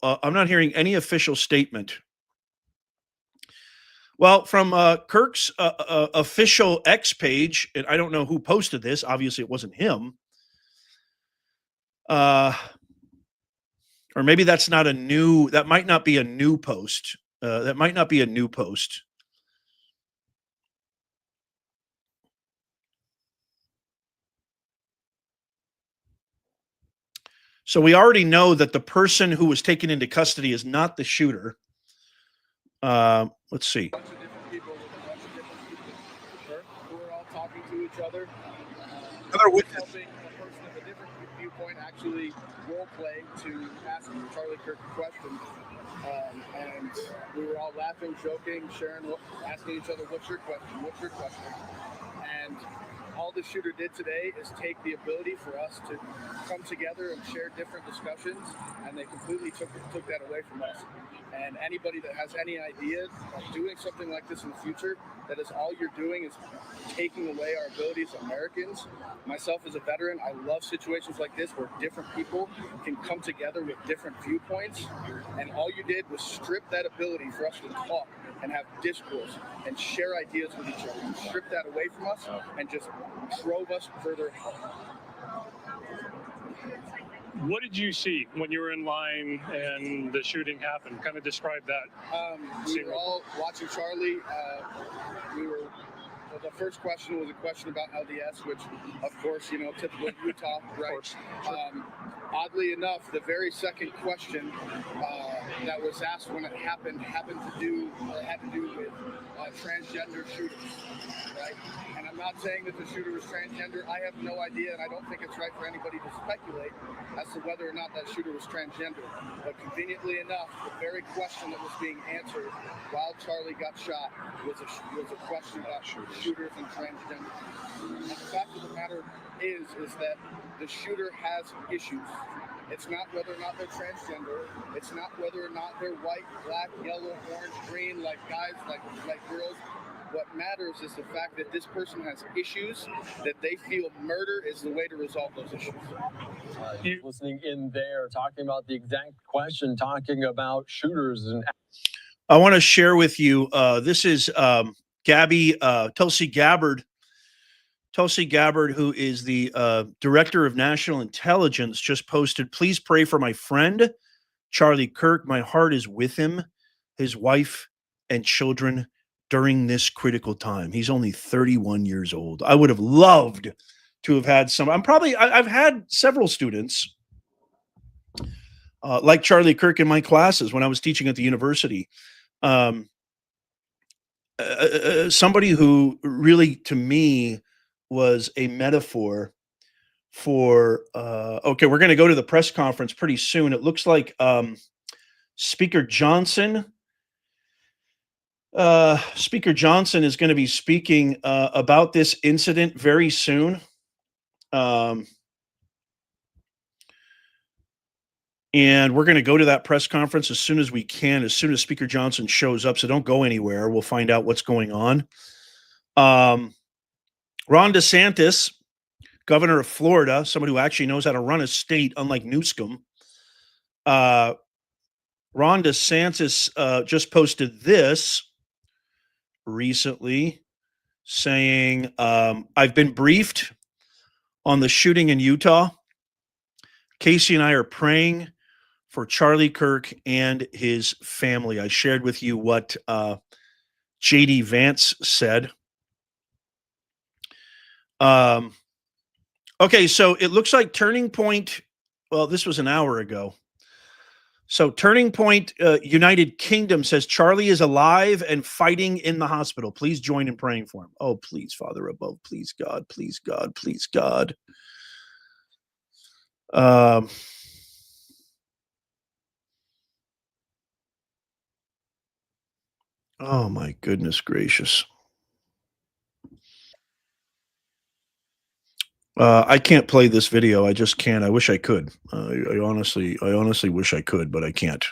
statement. Well, from Kirk's official X page, and I don't know who posted this. Obviously, it wasn't him. Or maybe that's not a new. That might not be a new post. That might not be a new post. So we already know that the person who was taken into custody is not the shooter. Let's see.
We're all talking to each other.
Another witness.
Helping a person of a different viewpoint actually role play to ask Charlie Kirk a question. And we were all laughing, joking, sharing, asking each other, "What's your question? What's your question?" And all the shooter did today is take the ability for us to come together and share different discussions, and they completely took that away from us. And anybody that has any idea of doing something like this in the future, that is all you're doing is taking away our ability as Americans. Myself as a veteran, I love situations like this where different people can come together with different viewpoints, and all you did was strip that ability for us to talk and have discourse and share ideas with each other. You stripped that away from us and just drove us further apart.
What did you see when you were in line and the shooting happened? Kind of describe that.
We were all watching Charlie. The first question was a question about LDS, which, of course, typical Utah, right? Oddly enough, the very second question that was asked when it happened had to do with transgender shooters, right? And I'm not saying that the shooter was transgender. I have no idea, and I don't think it's right for anybody to speculate as to whether or not that shooter was transgender. But conveniently enough, the very question that was being answered while Charlie got shot was a question about shooters and transgender. And the fact of the matter is that the shooter has issues. It's not whether or not they're transgender. It's not whether or not they're white, black, yellow, orange, green, like guys, like girls. What matters is the fact that this person has issues, that they feel murder is the way to resolve those issues.
Listening in there, talking about the exact question, talking about shooters. And
I want to share with you, this is Tulsi Gabbard. Tulsi Gabbard, who is the Director of National Intelligence, just posted, "Please pray for my friend, Charlie Kirk. My heart is with him, his wife, and children during this critical time." He's only 31 years old. I would have loved to have had some. I've had several students like Charlie Kirk in my classes when I was teaching at the university. Somebody who really, to me, was a metaphor for okay, we're going to go to the press conference pretty soon. It looks like Speaker Johnson is going to be speaking about this incident very soon. And we're going to go to that press conference as soon as we can, as soon as Speaker Johnson shows up. So don't go anywhere. We'll find out what's going on. Ron DeSantis, governor of Florida, someone who actually knows how to run a state, unlike Newsom. Ron DeSantis just posted this recently saying, "I've been briefed on the shooting in Utah. Casey and I are praying for Charlie Kirk and his family." I shared with you what J.D. Vance said. Okay, so it looks like Turning Point, well, this was an hour ago. So Turning Point United Kingdom says Charlie is alive and fighting in the hospital. Please join in praying for him. Oh, please, Father above. Please, God. Please, God. Please, God. Oh, my goodness gracious. I can't play this video. I just can't. I wish I could. I honestly wish I could, but I can't.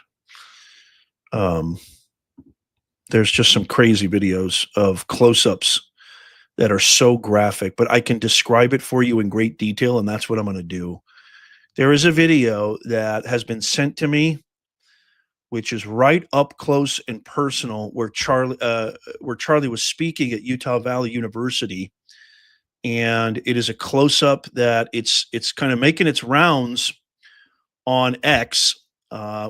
There's just some crazy videos of close-ups that are so graphic, but I can describe it for you in great detail, and that's what I'm going to do. There is a video that has been sent to me, which is right up close and personal, where Charlie was speaking at Utah Valley University. And it is a close-up that it's kind of making its rounds on X,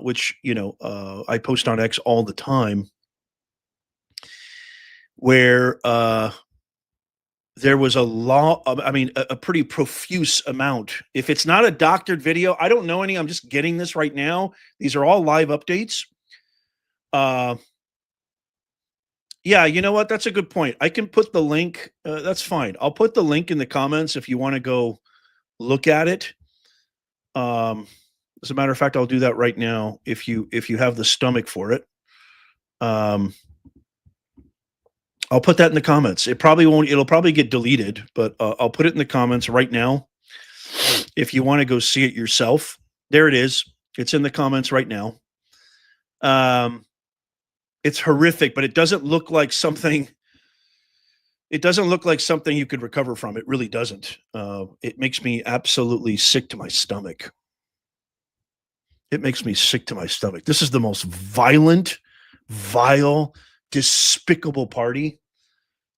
which, I post on X all the time, where there was a pretty profuse amount. If it's not a doctored video, I don't know any. I'm just getting this right now. These are all live updates. Yeah, you know what? That's a good point. I can put the link. That's fine. I'll put the link in the comments if you want to go look at it. As a matter of fact, I'll do that right now if you have the stomach for it. I'll put that in the comments. It probably won't. It'll probably get deleted, but I'll put it in the comments right now. If you want to go see it yourself, there it is. It's in the comments right now. It's horrific, but it doesn't look like something. It doesn't look like something you could recover from. It really doesn't. It makes me absolutely sick to my stomach. It makes me sick to my stomach. This is the most violent, vile, despicable party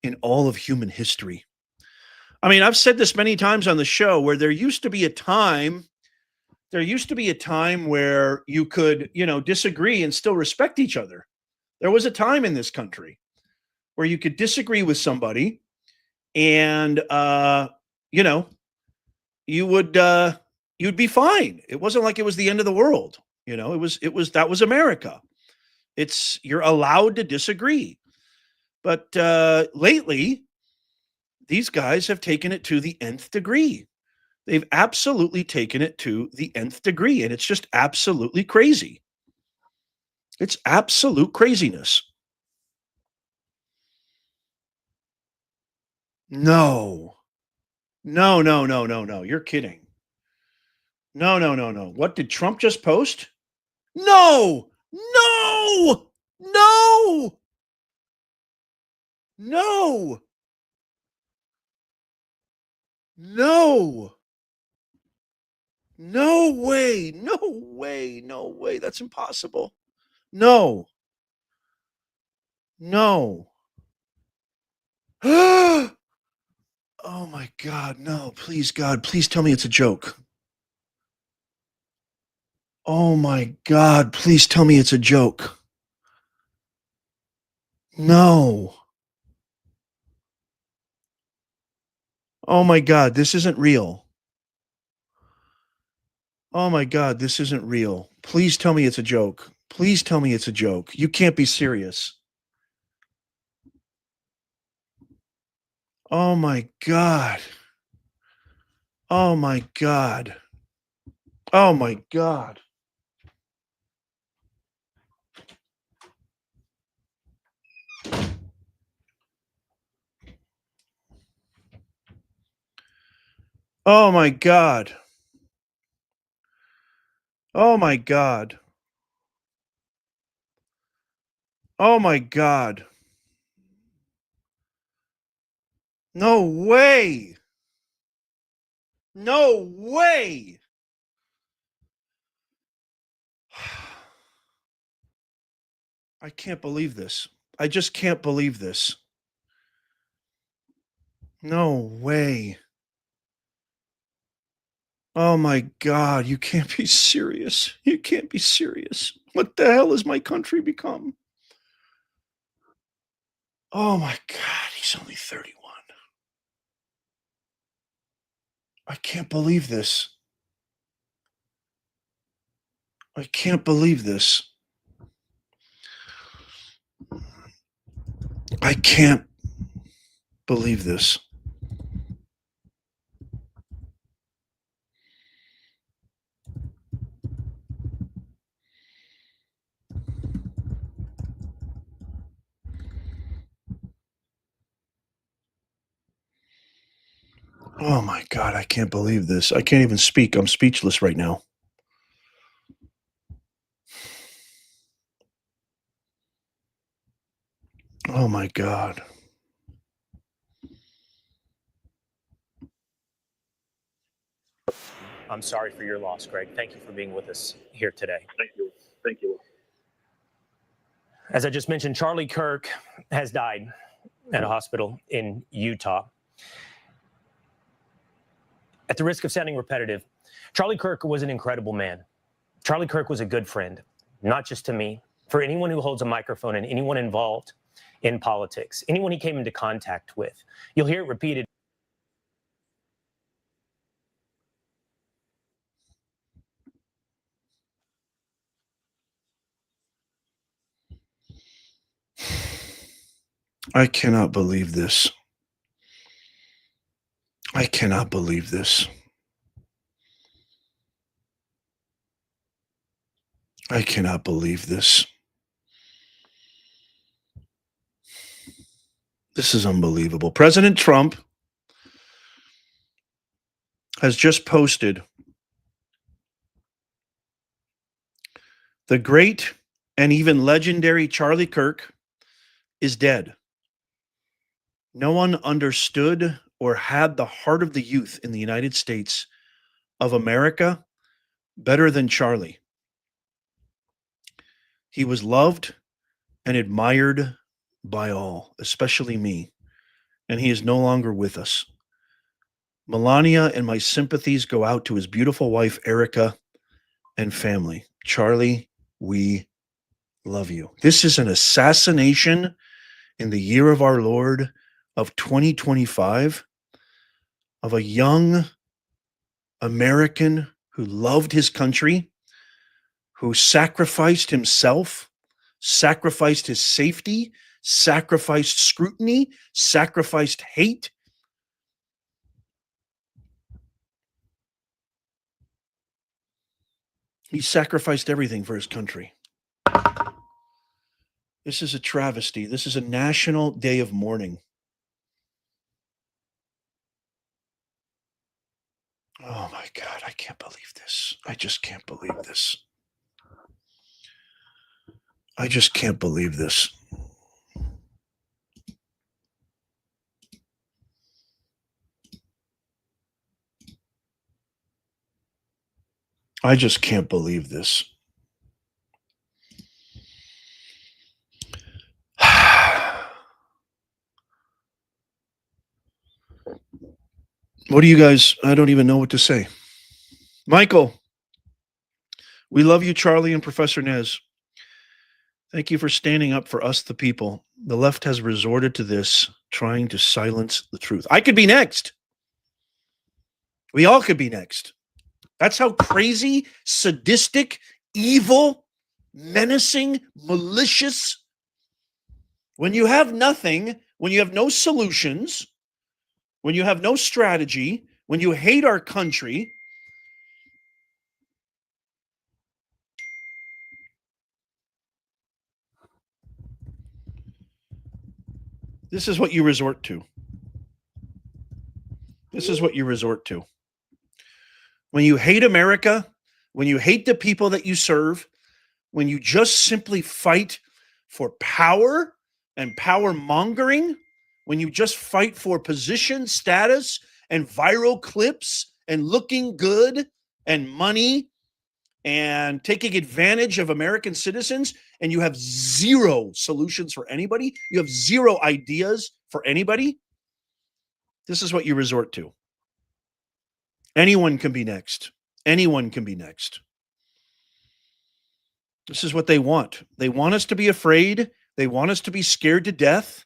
in all of human history. I mean, I've said this many times on the show where there used to be a time where you could, disagree and still respect each other. There was a time in this country where you could disagree with somebody and, you'd be fine. It wasn't like it was the end of the world. That was America. You're allowed to disagree. But lately, these guys have taken it to the nth degree. They've absolutely taken it to the nth degree, and it's just absolutely crazy. It's absolute craziness. No. No. You're kidding. No. What did Trump just post? No. No. No. No. No. No way. No way. No way. That's impossible. No. No. Oh my God. No, please, God, please tell me it's a joke. Oh my God, please tell me it's a joke. No. Oh my God, this isn't real. Oh my God, this isn't real. Please tell me it's a joke. Please tell me it's a joke. You can't be serious. Oh my God. Oh my God. Oh my God. Oh my God. Oh my God. Oh my God. No way. No way. I can't believe this. I just can't believe this. No way. Oh my God, you can't be serious. You can't be serious. What the hell has my country become? Oh my God, he's only 31. I can't believe this. I can't believe this. I can't believe this. Oh my God, I can't believe this. I can't even speak. I'm speechless right now. Oh my God.
I'm sorry for your loss, Greg. Thank you for being with us here today.
Thank you. Thank you.
As I just mentioned, Charlie Kirk has died at a hospital in Utah. At the risk of sounding repetitive, Charlie Kirk was an incredible man. Charlie Kirk was a good friend, not just to me, for anyone who holds a microphone and anyone involved in politics, anyone he came into contact with. You'll hear it repeated.
I cannot believe this. I cannot believe this. I cannot believe this. This is unbelievable. President Trump has just posted the great and even legendary Charlie Kirk is dead. No one understood or had the heart of the youth in the United States of America better than Charlie. He was loved and admired by all, especially me, and he is no longer with us. Melania and my sympathies go out to his beautiful wife, Erica, and family. Charlie, we love you. This is an assassination in the year of our Lord of 2025 of a young American who loved his country, who sacrificed himself, sacrificed his safety, sacrificed scrutiny, sacrificed hate. He sacrificed everything for his country. This is a travesty. This is a national day of mourning. Oh my God, I can't believe this. I just can't believe this. I just can't believe this. I just can't believe this. What do you guys? I don't even know what to say. Michael, we love you, Charlie and Professor Nez. Thank you for standing up for us, the people. The left has resorted to this, trying to silence the truth. I could be next. We all could be next. That's how crazy, sadistic, evil, menacing, malicious. When you have nothing, when you have no solutions, when you have no strategy, when you hate our country, this is what you resort to. This is what you resort to. When you hate America, when you hate the people that you serve, when you just simply fight for power and power mongering, when you just fight for position, status, and viral clips and looking good and money and taking advantage of American citizens, and you have zero solutions for anybody, you have zero ideas for anybody, this is what you resort to. Anyone can be next. Anyone can be next. This is what they want. They want us to be afraid. They want us to be scared to death.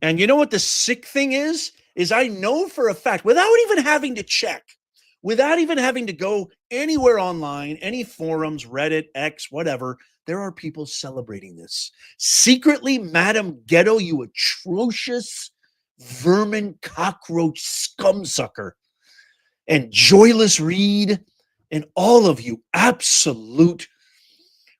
And you know what the sick thing is I know for a fact, without even having to check, without even having to go anywhere online, any forums, Reddit, X, whatever, there are people celebrating this. Secretly, Madam Ghetto, you atrocious vermin cockroach scumsucker, and Joyless Reed, and all of you absolute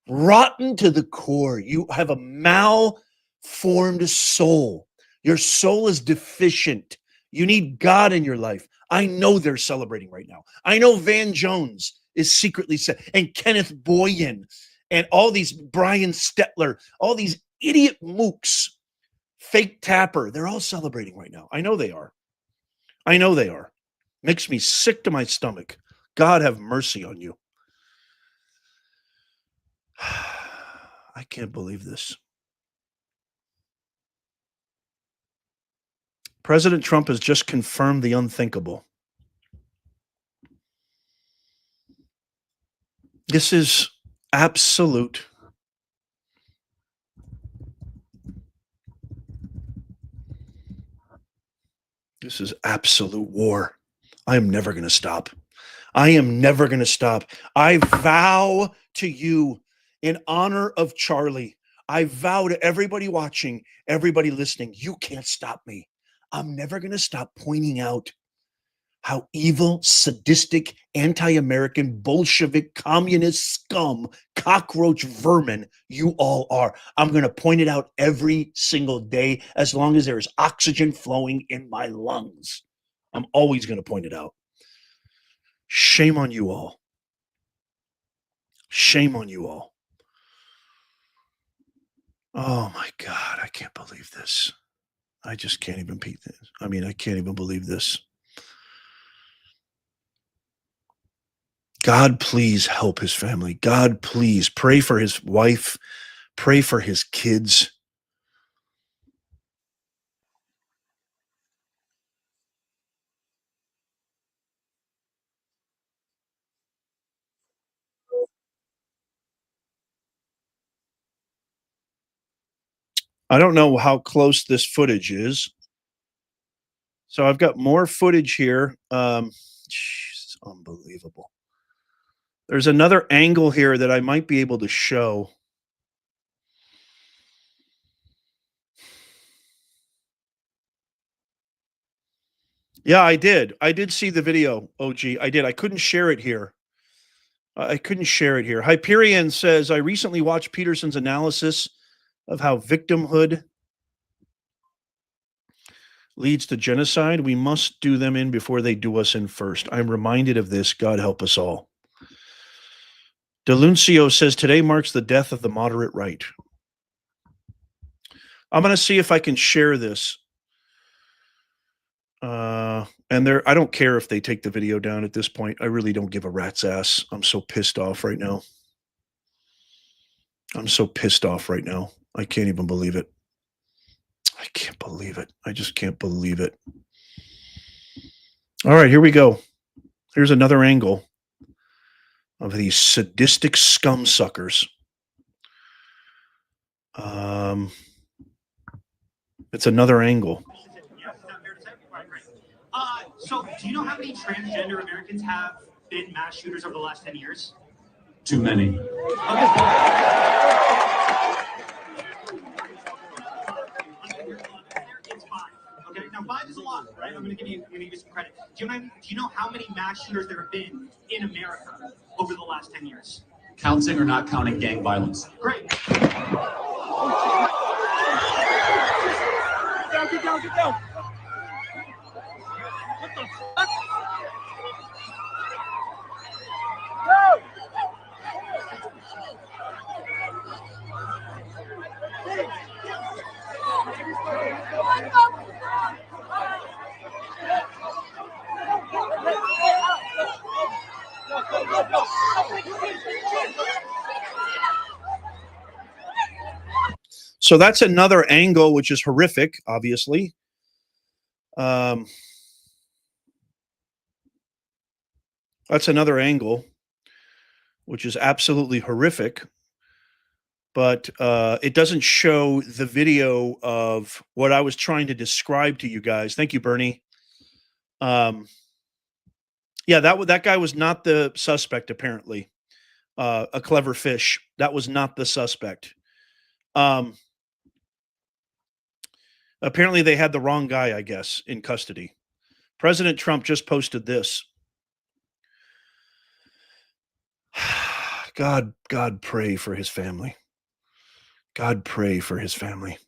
rotten to the core. You have a malformed soul. Your soul is deficient. You need God in your life. I know they're celebrating right now. I know Van Jones is secretly and Kenneth Boyan and all these Brian Stetler, all these idiot mooks, fake Tapper, they're all celebrating right now. I know they are. I know they are. Makes me sick to my stomach. God have mercy on you. I can't believe this. President Trump has just confirmed the unthinkable. This is absolute. This is absolute war. I am never going to stop. I am never going to stop. I vow to you, in honor of Charlie, I vow to everybody watching, everybody listening, you can't stop me. I'm never going to stop pointing out how evil, sadistic, anti-American, Bolshevik, communist scum, cockroach vermin you all are. I'm going to point it out every single day as long as there is oxygen flowing in my lungs. I'm always going to point it out. Shame on you all. Shame on you all. Oh my God, I can't believe this. I just can't even beat this. I mean, I can't even believe this. God, please help his family. God, please pray for his wife. Pray for his kids. I don't know how close this footage is. So I've got more footage here. It's unbelievable. There's another angle here that I might be able to show. Yeah, I did. I did see the video, OG. I did. I couldn't share it here. I couldn't share it here. Hyperion says, I recently watched Peterson's analysis of how victimhood leads to genocide. We must do them in before they do us in first. I'm reminded of this. God help us all. Deluncio says, today marks the death of the moderate right. I'm going to see if I can share this. And I don't care if they take the video down at this point. I really don't give a rat's ass. I'm so pissed off right now. I'm so pissed off right now. I can't even believe it. I can't believe it. I just can't believe it. All right, here we go. Here's another angle of these sadistic scum suckers. It's another angle.
So, do you know how many transgender Americans have been mass shooters over the last 10 years?
Too many.
Okay. It's 5. Okay, now 5 is a lot, right? I'm going to give you some credit. Do you know how many mass shooters there have been in America over the last 10 years?
Counting or not counting gang violence?
Great.
Get down. What the fuck? No!
So that's another angle, which is horrific, obviously. That's another angle, which is absolutely horrific. But it doesn't show the video of what I was trying to describe to you guys. Thank you, Bernie. Yeah, that guy was not the suspect, apparently. A clever fish. That was not the suspect. Apparently they had the wrong guy, I guess, in custody. President Trump just posted this. God pray for his family. God pray for his family.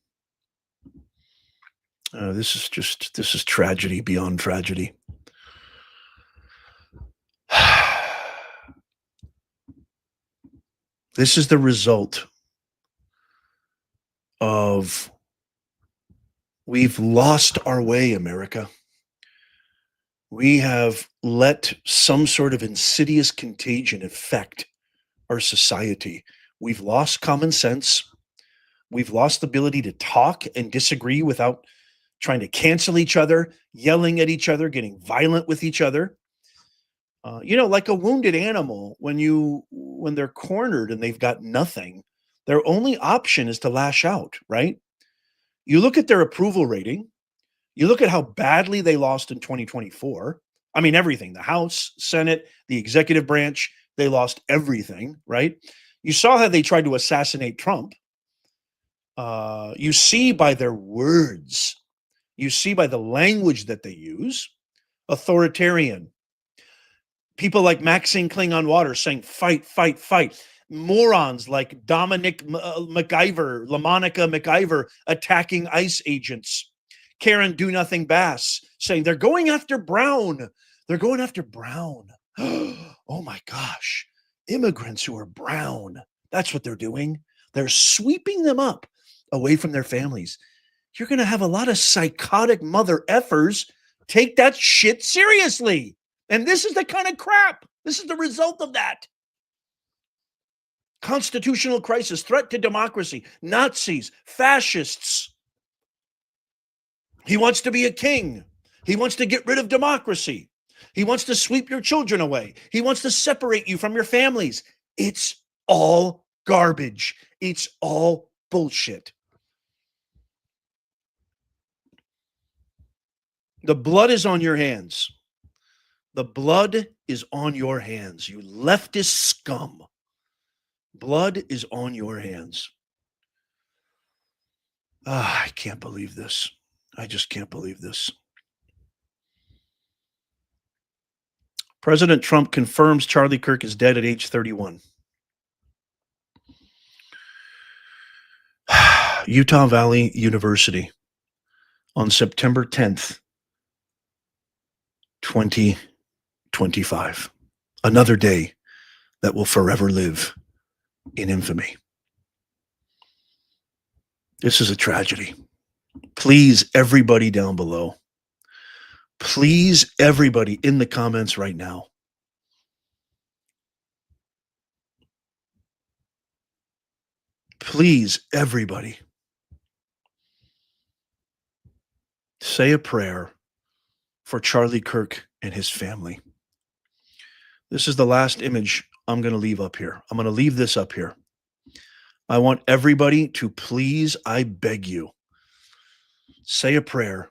This is tragedy beyond tragedy. This is the result of we've lost our way, America. We have let some sort of insidious contagion affect our society. We've lost common sense. We've lost the ability to talk and disagree without trying to cancel each other, yelling at each other, getting violent with each other. Like a wounded animal, when they're cornered and they've got nothing, their only option is to lash out, right? You look at their approval rating. You look at how badly they lost in 2024. I mean, everything, the House, Senate, the executive branch, they lost everything, right? You saw how they tried to assassinate Trump. You see by their words, you see by the language that they use, authoritarian. People like Maxine Klingon Water saying, fight, fight, fight. Morons like Dominic McIver, LaMonica McIver attacking ICE agents. Karen Do Nothing Bass saying they're going after Brown. They're going after Brown. Oh my gosh. Immigrants who are brown. That's what they're doing. They're sweeping them up away from their families. You're going to have a lot of psychotic mother effers take that shit seriously. And this is the kind of crap. This is the result of that. Constitutional crisis, threat to democracy, Nazis, fascists. He wants to be a king. He wants to get rid of democracy. He wants to sweep your children away. He wants to separate you from your families. It's all garbage. It's all bullshit. The blood is on your hands. The blood is on your hands, you leftist scum. Blood is on your hands. I can't believe this. I just can't believe this. President Trump confirms Charlie Kirk is dead at age 31. Utah Valley University on September 10th, 2025. Another day that will forever live in infamy. This is a tragedy. Please, everybody down below, please, everybody in the comments right now, please, everybody, say a prayer for Charlie Kirk and his family. This is the last image I'm going to leave up here. I'm going to leave this up here. I want everybody to please, I beg you, say a prayer.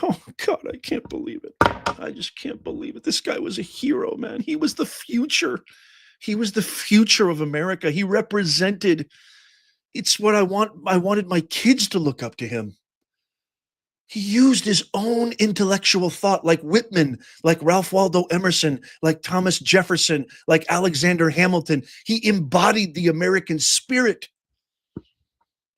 Oh, God, I can't believe it. I just can't believe it. This guy was a hero, man. He was the future. He was the future of America. He represented, it's what I want. I wanted my kids to look up to him. He used his own intellectual thought, like Whitman, like Ralph Waldo Emerson, like Thomas Jefferson, like Alexander Hamilton. He embodied the American spirit.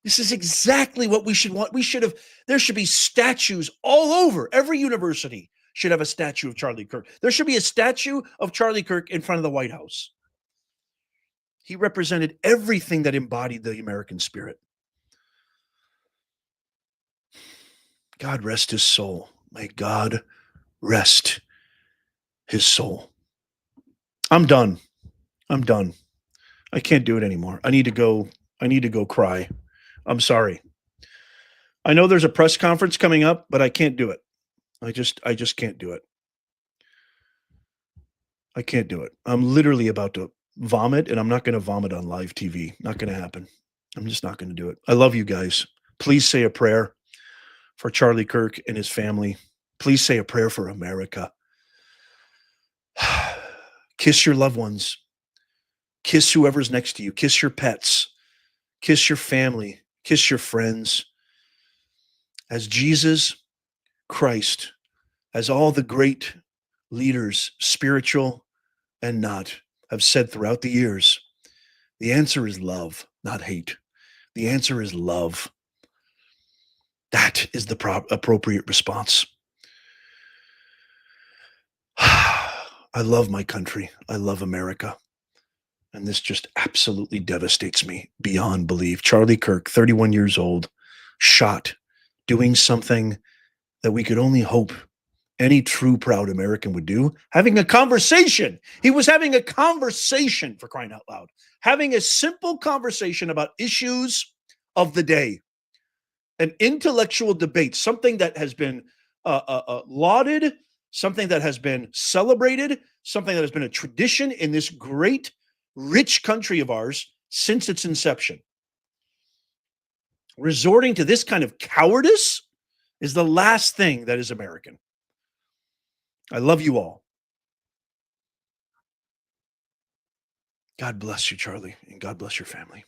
This is exactly what we should want. There should be statues all over. Every university should have a statue of Charlie Kirk. There should be a statue of Charlie Kirk in front of the White House. He represented everything that embodied the American spirit. God rest his soul. May God rest his soul. I'm done. I'm done. I can't do it anymore. I need to go cry. I'm sorry. I know there's a press conference coming up, but I can't do it. I just can't do it. I can't do it. I'm literally about to vomit, and I'm not going to vomit on live TV. Not going to happen. I'm just not going to do it. I love you guys. Please say a prayer for Charlie Kirk and his family. Please say a prayer for America. Kiss your loved ones. Kiss whoever's next to you. Kiss your pets. Kiss your family. Kiss your friends. As Jesus Christ, as all the great leaders, spiritual and not, have said throughout the years, the answer is love, not hate. The answer is love. That is the appropriate response. I love my country. I love America. And this just absolutely devastates me beyond belief. Charlie Kirk, 31 years old, shot, doing something that we could only hope any true proud American would do. Having a conversation. He was having a conversation, for crying out loud. Having a simple conversation about issues of the day. An intellectual debate, something that has been lauded, something that has been celebrated, something that has been a tradition in this great, rich country of ours since its inception. Resorting to this kind of cowardice is the last thing that is American. I love you all. God bless you, Charlie, and God bless your family.